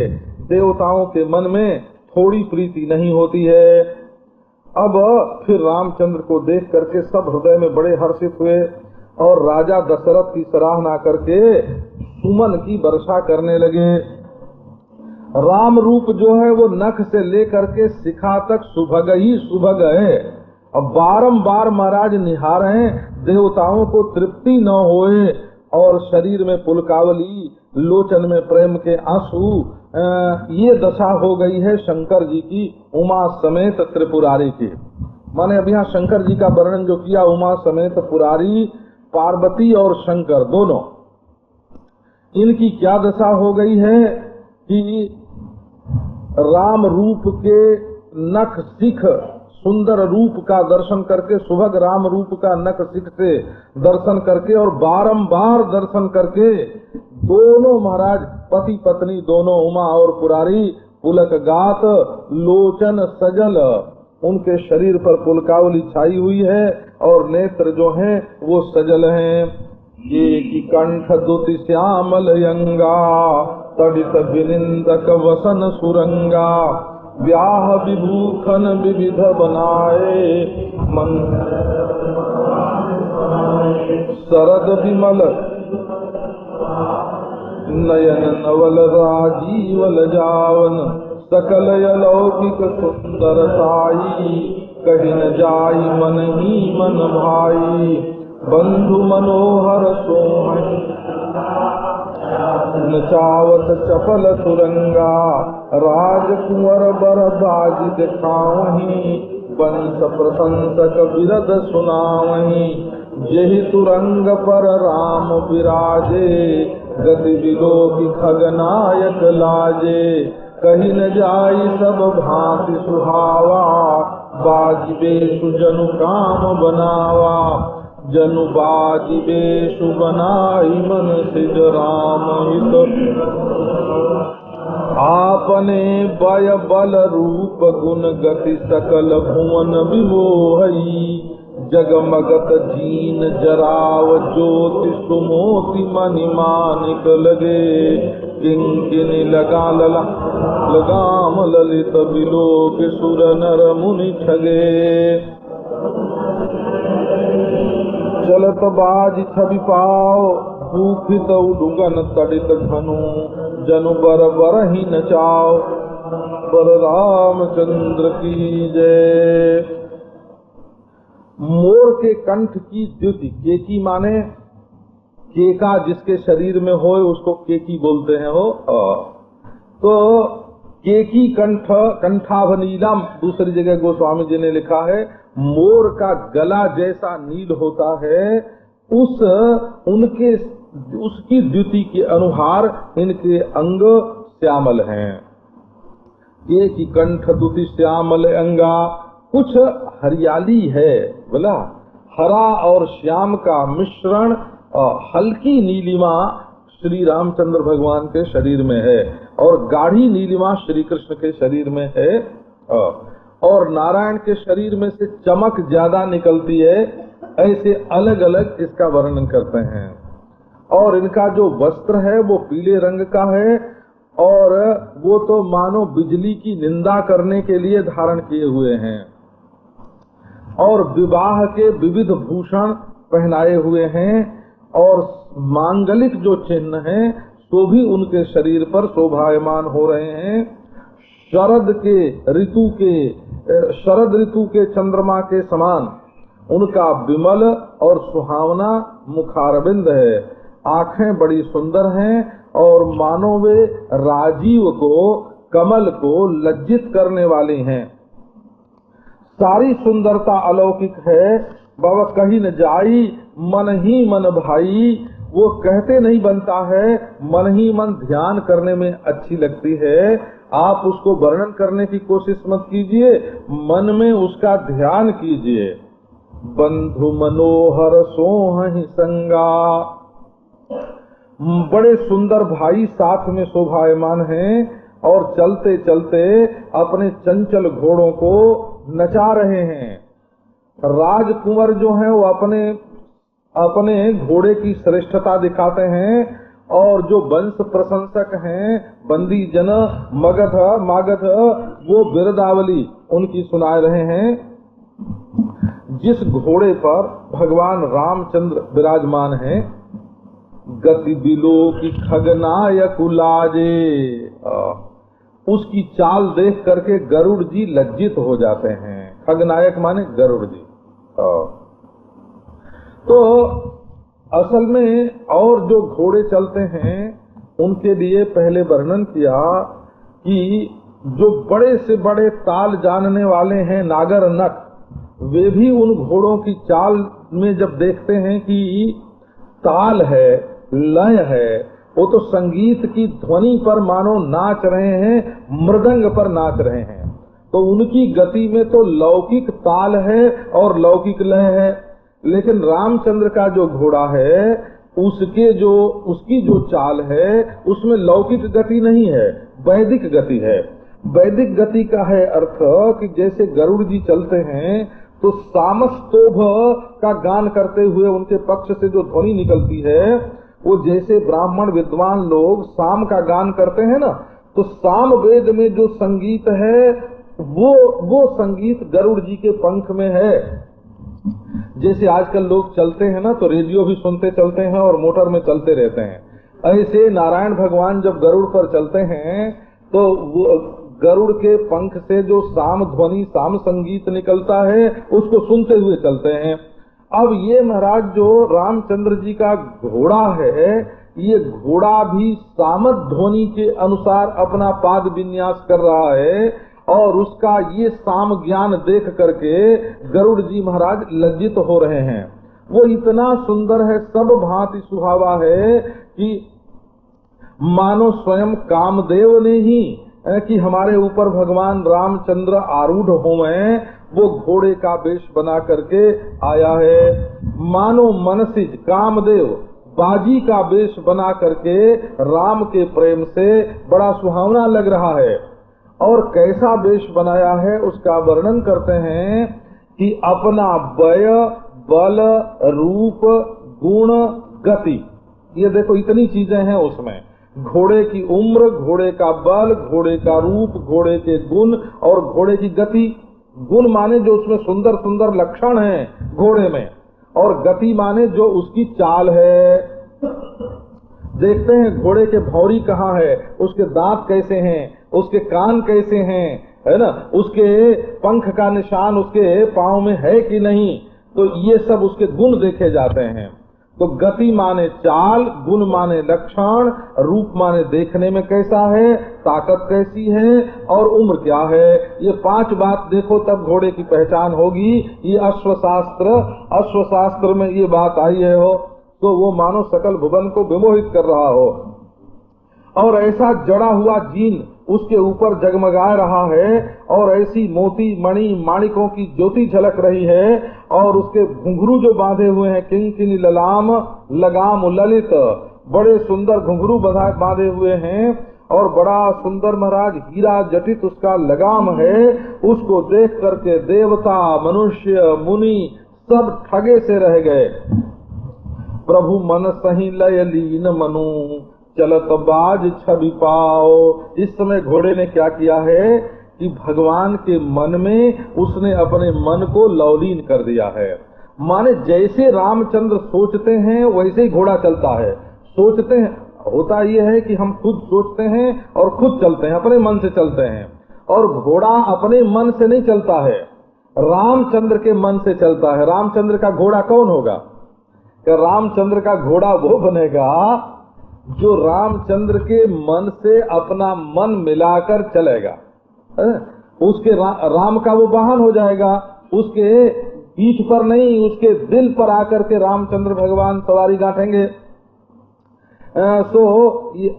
देवताओं के मन में थोड़ी प्रीति नहीं होती है। अब फिर रामचंद्र को देख करके सब हृदय में बड़े हर्षित हुए और राजा दशरथ की सराहना करके सुमन की वर्षा करने लगे। राम रूप जो है वो नख से लेकर के शिखा तक सुभग ही सुभग है। अब बारंबार महाराज निहारें, देवताओं को तृप्ति न होए और शरीर में पुलकावली, लोचन में प्रेम के आंसू, ये दशा हो गई है शंकर जी की उमा समेत त्रिपुरारी की। माने अब यहाँ शंकर जी का वर्णन जो किया, उमा समेत पुरारी, पार्वती और शंकर दोनों, इनकी क्या दशा हो गई है कि राम रूप के नख शिख सुंदर रूप का दर्शन करके, सुभग राम रूप का नख शिख से दर्शन करके और बारंबार दर्शन करके दोनों महाराज पति पत्नी दोनों उमा और पुरारी पुलक गात, लोचन सजल, उनके शरीर पर पुलकावली छाई हुई है और नेत्र जो हैं वो सजल हैं। ये की कंठ दुति श्यामल यंगा, तड़ित विनिंदक वसन सुरंगा, व्याह विभूखन विविध बनाए, मन शरद विमल नयन नवल राजीवल जावन, सकल अलौकिक सुंदर साई, कहीं न जाई मन ही मन भाई, बंधु मनोहर सोहन नचावत चपल तुरंगा, राजकुंवर बर बाज दिखावहीं, वंश प्रशंसक बिरद सुनावहीं, यही तुरंग पर राम विराजे, गति विलोकी खगनायक लाजे। कहीं न जाई सब भांति सुहावा, बाजिबे सुजनु काम बनावा। जनु बाजिबे सुबनाई मन सिज राम हित, आपने बय बल रूप गुण गति सकल भुवन विमोहई। जगमगत जीन जराव ज्योति सुमोति मणि मानिक लगे। किंकिनी लगाम ललित बिलोक सुर नर मुनि ठगे। चलत बाज छवि पाओ, भूखित उडुगन तड़ित घनु। जनु बर बर ही नचाओ, बर रामचंद्र की जय। मोर के कंठ की द्युति, केकी माने केका जिसके शरीर में हो उसको केकी बोलते हैं हो। तो केकी कंठ कंठाभनीलम, दूसरी जगह गोस्वामी जी ने लिखा है मोर का गला जैसा नील होता है, उसकी द्युति के अनुहार इनके अंग श्यामल हैं। केकी कंठ द्युति श्यामल अंगा, कुछ हरियाली है बोला, हरा और श्याम का मिश्रण हल्की नीलिमा श्री रामचंद्र भगवान के शरीर में है और गाढ़ी नीलिमा श्री कृष्ण के शरीर में है। और नारायण के शरीर में से चमक ज्यादा निकलती है, ऐसे अलग अलग इसका वर्णन करते हैं। और इनका जो वस्त्र है वो पीले रंग का है और वो तो मानो बिजली की निंदा करने के लिए धारण किए हुए हैं। और विवाह के विविध भूषण पहनाए हुए हैं और मांगलिक जो चिन्ह हैं तो भी उनके शरीर पर शोभायमान हो रहे हैं। शरद ऋतु के चंद्रमा के समान उनका विमल और सुहावना मुखारविंद है। आंखें बड़ी सुंदर हैं और मानो वे राजीव को, कमल को लज्जित करने वाली हैं। सारी सुंदरता अलौकिक है। बाबा कहीं न जाई मन ही मन भाई, वो कहते नहीं बनता है, मन ही मन ध्यान करने में अच्छी लगती है। आप उसको वर्णन करने की कोशिश मत कीजिए, मन में उसका ध्यान कीजिए। बंधु मनोहर सोहि संगा, बड़े सुंदर भाई साथ में शोभायमान हैं और चलते चलते अपने चंचल घोड़ों को नचा रहे हैं। राजकुंवर जो हैं वो अपने घोड़े की श्रेष्ठता दिखाते हैं और जो वंश प्रशंसक हैं बंदी जन मागध वो बिरदावली उनकी सुना रहे हैं। जिस घोड़े पर भगवान रामचंद्र विराजमान हैं, गति बिलो की खगनायक लाजे, उसकी चाल देख करके गरुड़ जी लज्जित हो जाते हैं। खगनायक माने गरुड़ जी। तो असल में और जो घोड़े चलते हैं उनके लिए पहले वर्णन किया कि जो बड़े से बड़े ताल जानने वाले हैं नागर नट, वे भी उन घोड़ों की चाल में जब देखते हैं कि ताल है, लय है, वो तो संगीत की ध्वनि पर मानो नाच रहे हैं, मृदंग पर नाच रहे हैं। तो उनकी गति में तो लौकिक ताल है और लौकिक लय है। लेकिन रामचंद्र का जो घोड़ा है उसकी जो चाल है उसमें लौकिक गति नहीं है, वैदिक गति है। वैदिक गति का है अर्थ कि जैसे गरुड़ जी चलते हैं तो सामस्तोभ का गान करते हुए उनके पक्ष से जो ध्वनि निकलती है, वो जैसे ब्राह्मण विद्वान लोग साम का गान करते हैं ना, तो साम वेद में जो संगीत है वो संगीत गरुड़ जी के पंख में है। जैसे आजकल लोग चलते हैं ना तो रेडियो भी सुनते चलते हैं और मोटर में चलते रहते हैं, ऐसे नारायण भगवान जब गरुड़ पर चलते हैं तो वो गरुड़ के पंख से जो साम ध्वनि, साम संगीत निकलता है उसको सुनते हुए चलते हैं। अब ये महाराज जो रामचंद्र जी का घोड़ा है, ये घोड़ा भी सामत ध्वनि के अनुसार अपना पाद विन्यास कर रहा है और उसका ये साम ज्ञान देख करके गरुड़ जी महाराज लज्जित हो रहे हैं। वो इतना सुंदर है, सब भांति सुहावा है कि मानो स्वयं कामदेव ने ही कि हमारे ऊपर भगवान रामचंद्र आरूढ़ हुए, वो घोड़े का वेश बना करके आया है। मानो मनसिज कामदेव बाजी का वेश बना करके राम के प्रेम से बड़ा सुहावना लग रहा है। और कैसा वेश बनाया है उसका वर्णन करते हैं कि अपना वय बल रूप गुण गति, ये देखो इतनी चीजें हैं उसमें। घोड़े की उम्र, घोड़े का बल, घोड़े का रूप, घोड़े के गुण और घोड़े की गति। गुण माने जो उसमें सुंदर सुंदर लक्षण हैं घोड़े में, और गति माने जो उसकी चाल है। देखते हैं घोड़े के भौरी कहाँ है, उसके दांत कैसे हैं, उसके कान कैसे हैं, है ना, उसके पंख का निशान उसके पाँव में है कि नहीं, तो ये सब उसके गुण देखे जाते हैं। तो गति माने चाल, गुण माने लक्षण, रूप माने देखने में कैसा है, ताकत कैसी है और उम्र क्या है। ये 5 बात देखो तब घोड़े की पहचान होगी। ये अश्वशास्त्र में ये बात आई है हो तो वो मानो सकल भुवन को विमोहित कर रहा हो। और ऐसा जड़ा हुआ जीन उसके ऊपर जगमगा रहा है, और ऐसी मोती मणि माणिकों की ज्योति झलक रही है, और उसके घुंघरू जो बांधे हुए हैं किंकिनी ललाम लगाम ललित, बड़े सुंदर घुंघरू बांधे हुए हैं, और बड़ा सुंदर महाराज हीरा जटित उसका लगाम है। उसको देख करके देवता मनुष्य मुनि सब ठगे से रह गए। प्रभु मन सही लय लीन मनु चलत बाज छवि पाओ। इस समय घोड़े ने क्या किया है कि भगवान के मन में उसने अपने मन को लवलीन कर दिया है। माने जैसे रामचंद्र सोचते हैं वैसे ही घोड़ा चलता है। सोचते हैं, होता यह है कि हम खुद सोचते हैं और खुद चलते हैं, अपने मन से चलते हैं, और घोड़ा अपने मन से नहीं चलता है, रामचंद्र के मन से चलता है। रामचंद्र का घोड़ा कौन होगा? कि रामचंद्र का घोड़ा वो बनेगा जो रामचंद्र के मन से अपना मन मिलाकर चलेगा। उसके राम का वो वाहन हो जाएगा, उसके पीठ पर नहीं उसके दिल पर आकर के रामचंद्र भगवान सवारी गांठेंगे।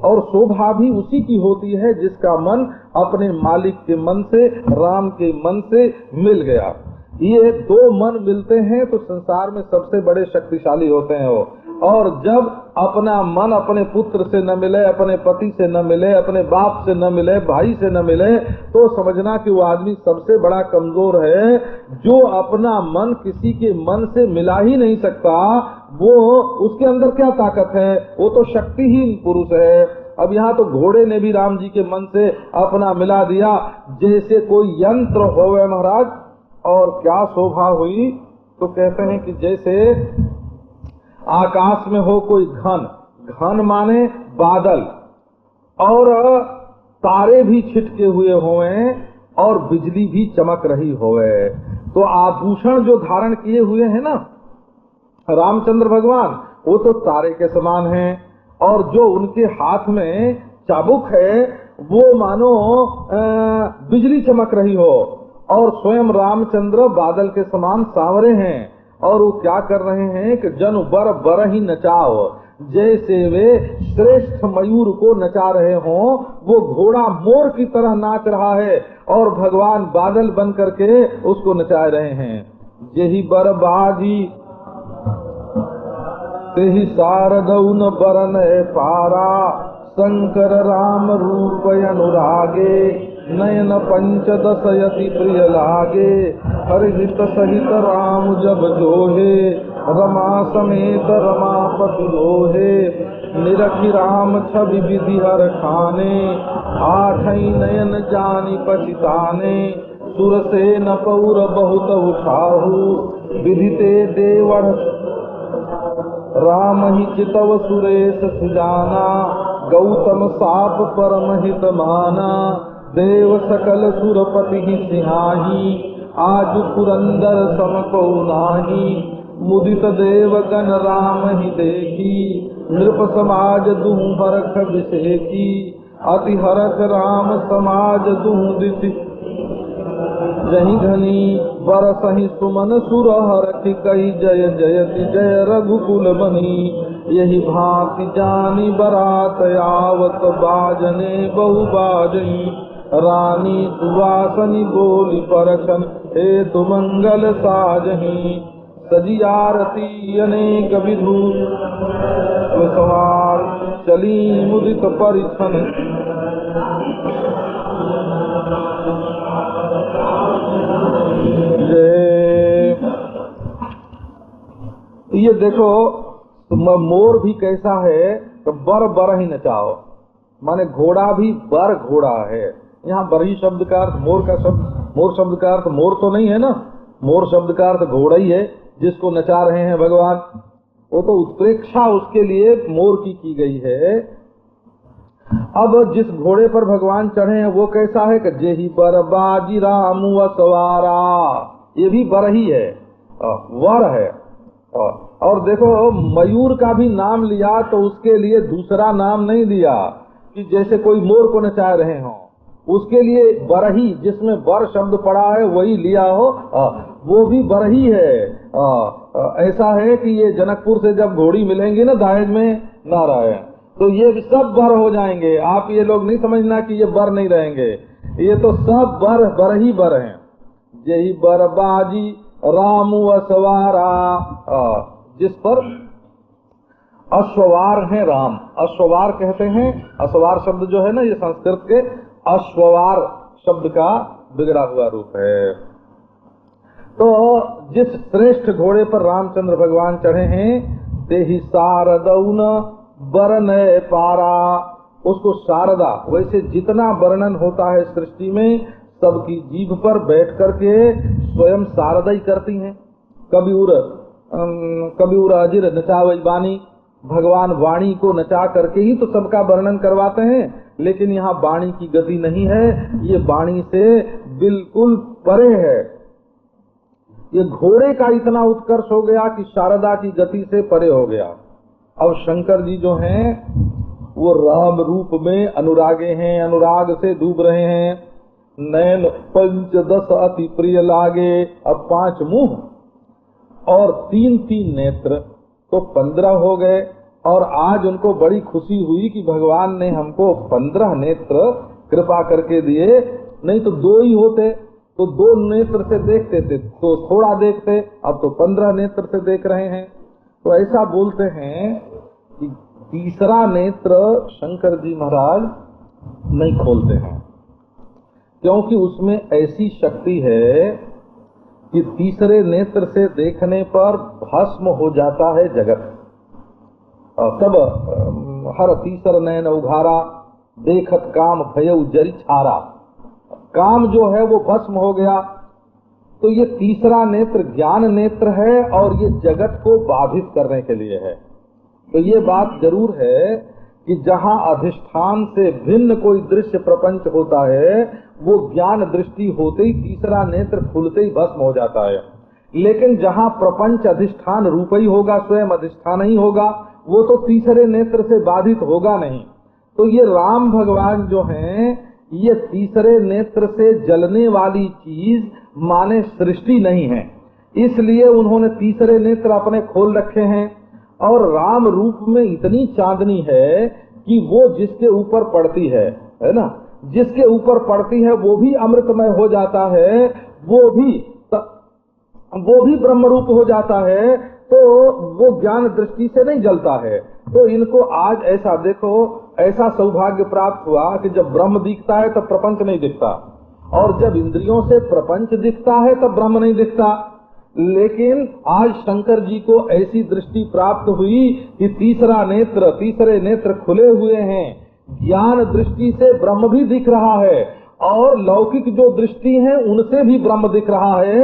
और शोभा भी उसी की होती है जिसका मन अपने मालिक के मन से, राम के मन से मिल गया। ये 2 मन मिलते हैं तो संसार में सबसे बड़े शक्तिशाली होते हैं वो। और जब अपना मन अपने पुत्र से न मिले, अपने पति से न मिले, अपने बाप से न मिले, भाई से न मिले, तो समझना कि वो आदमी सबसे बड़ा कमजोर है। जो अपना मन किसी के मन से मिला ही नहीं सकता, वो उसके अंदर क्या ताकत है? वो तो शक्तिहीन पुरुष है। अब यहाँ तो घोड़े ने भी राम जी के मन से अपना मिला दिया, जैसे कोई यंत्र होवे महाराज। और क्या शोभा हुई, तो कहते हैं कि जैसे आकाश में हो कोई घन, घन माने बादल, और तारे भी छिटके हुए होए और बिजली भी चमक रही होवे। तो आभूषण जो धारण किए हुए हैं ना रामचंद्र भगवान, वो तो तारे के समान हैं, और जो उनके हाथ में चाबुक है वो मानो बिजली चमक रही हो। और स्वयं रामचंद्र बादल के समान सांवरे हैं, और वो क्या कर रहे हैं कि जनु बर बर ही नचाओ, जैसे वे श्रेष्ठ मयूर को नचा रहे हों, वो घोड़ा मोर की तरह नाच रहा है और भगवान बादल बन करके उसको नचा रहे हैं। यही बर बाजी तेहि शारदौन बरन पारा, शंकर राम रूप अनुरागे, नयन पंचदशयति प्रिय लागे, हरिहित सहित राम जब जोहे, रमा समेत रमापति लोहे, निरखि राम छवि विधि हर खाने, आठई नयन जानी पछिताने, सुरसेन पौर बहुत उठाहु, विधिते देवढ़ राम ही चितव सुरेश सुजाना, गौतम साप परम हित माना, देव सकल सुरपति ही सिंहाही, आज पुरंदर सम को नाही, मुदित देव गण राम ही देखी, नृप समाज दुहु हरख विषेकी, अति हरख राम समाज दुहु दिति जही घनी बरसहि सुमन सुरहर कही जय जयति जय रघुकुल बनी। यही भांति जानी बरात आवत बाजने बहु बाजई। रानी सुवासनी बोली परछन हेतु मंगल साजही। सजी आरती अनेक विधु सवार चली मुदित परिछन। ये देखो मोर भी कैसा है तो बर बर ही नचाओ, माने घोड़ा भी बर घोड़ा है। यहाँ बरही शब्द का अर्थ मोर शब्द का अर्थ मोर तो नहीं है ना, मोर शब्द का अर्थ घोड़ा ही है जिसको नचा रहे हैं भगवान। वो तो उत्प्रेक्षा उसके लिए मोर की गई है। अब जिस घोड़े पर भगवान चढ़े हैं वो कैसा है कि जेही बर बाजी रामु सवारा, ये भी बर ही है, वर है। और देखो मयूर का भी नाम लिया तो उसके लिए दूसरा नाम नहीं दिया कि जैसे कोई मोर को नचा रहे हो, उसके लिए बरही जिसमें बर शब्द पड़ा है वही लिया हो, वो भी बरही है। ऐसा है कि ये जनकपुर से जब घोड़ी मिलेंगी ना दहेज में नारायण, तो ये सब बर हो जाएंगे। आप ये लोग नहीं समझना कि ये बर नहीं रहेंगे, ये तो सब बर ही बर हैं। यही बर बाजी रामु असवारा, जिस पर अश्ववार है राम, अश्ववार कहते हैं। अश्ववार शब्द जो है ना ये संस्कृत के अश्ववार शब्द का बिगड़ा हुआ रूप है। तो जिस श्रेष्ठ घोड़े पर रामचंद्र भगवान चढ़े हैं ते ही शारदौन बरनय पारा, उसको शारदा, वैसे जितना वर्णन होता है सृष्टि में सबकी जीभ पर बैठ करके स्वयं शारदा ही करती हैं। कबीर अजिर नचावई बानी, भगवान वाणी को नचा करके ही तो सबका वर्णन करवाते हैं, लेकिन यहाँ वाणी की गति नहीं है, ये वाणी से बिल्कुल परे है। ये घोड़े का इतना उत्कर्ष हो गया कि शारदा की गति से परे हो गया। अब शंकर जी जो हैं वो राम रूप में अनुरागे हैं, अनुराग से डूब रहे हैं। नैन पंचदश अति प्रिय लागे, अब 5 मुंह और 3 नेत्र तो 15 हो गए। और आज उनको बड़ी खुशी हुई कि भगवान ने हमको 15 नेत्र कृपा करके दिए, नहीं तो 2 ही होते तो 2 नेत्र से देखते थे तो थोड़ा देखते, अब तो 15 नेत्र से देख रहे हैं। तो ऐसा बोलते हैं कि तीसरा नेत्र शंकर जी महाराज नहीं खोलते हैं, क्योंकि उसमें ऐसी शक्ति है कि तीसरे नेत्र से देखने पर भस्म हो जाता है जगत। तब हर तीसर नैन उघारा, देखत काम भयउ जरी छारा, काम जो है वो भस्म हो गया। तो ये तीसरा नेत्र ज्ञान नेत्र है और ये जगत को बाधित करने के लिए है। तो ये बात जरूर है कि जहाँ अधिष्ठान से भिन्न कोई दृश्य प्रपंच होता है वो ज्ञान दृष्टि होते ही तीसरा नेत्र खुलते ही भस्म हो जाता है। लेकिन जहाँ प्रपंच अधिष्ठान रूप ही होगा, स्वयं अधिष्ठान ही होगा, वो तो तीसरे नेत्र से बाधित होगा नहीं। तो ये राम भगवान जो हैं ये तीसरे नेत्र से जलने वाली चीज माने सृष्टि नहीं है, इसलिए उन्होंने तीसरे नेत्र अपने खोल रखे हैं। और राम रूप में इतनी चांदनी है कि वो जिसके ऊपर पड़ती है ना, जिसके ऊपर पड़ती है वो भी अमृतमय हो जाता है, वो भी ब्रह्म रूप हो जाता है, तो वो ज्ञान दृष्टि से नहीं जलता है। तो इनको आज ऐसा देखो, ऐसा सौभाग्य प्राप्त हुआ कि जब ब्रह्म दिखता है तब प्रपंच नहीं दिखता, और जब इंद्रियों से प्रपंच दिखता है तब ब्रह्म नहीं दिखता। लेकिन आज शंकर जी को ऐसी दृष्टि प्राप्त हुई कि तीसरे नेत्र खुले हुए हैं, ज्ञान दृष्टि से ब्रह्म भी दिख रहा है और लौकिक जो दृष्टि है उनसे भी ब्रह्म दिख रहा है।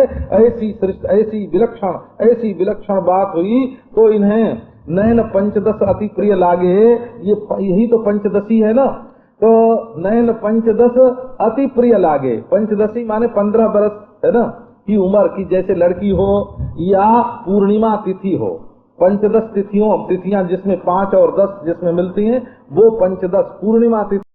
ऐसी विलक्षण बात हुई। तो इन्हें नयन पंचदश अति प्रिय लागे, यही तो पंचदशी है ना, तो नयन पंचदश अति प्रिय लागे। पंचदशी माने 15 बरस है ना की उम्र की, जैसे लड़की हो या पूर्णिमा तिथि हो। पंचदश तिथियां जिसमें 5 और 10 जिसमें मिलती हैं वो पंचदश पूर्णिमा तिथि।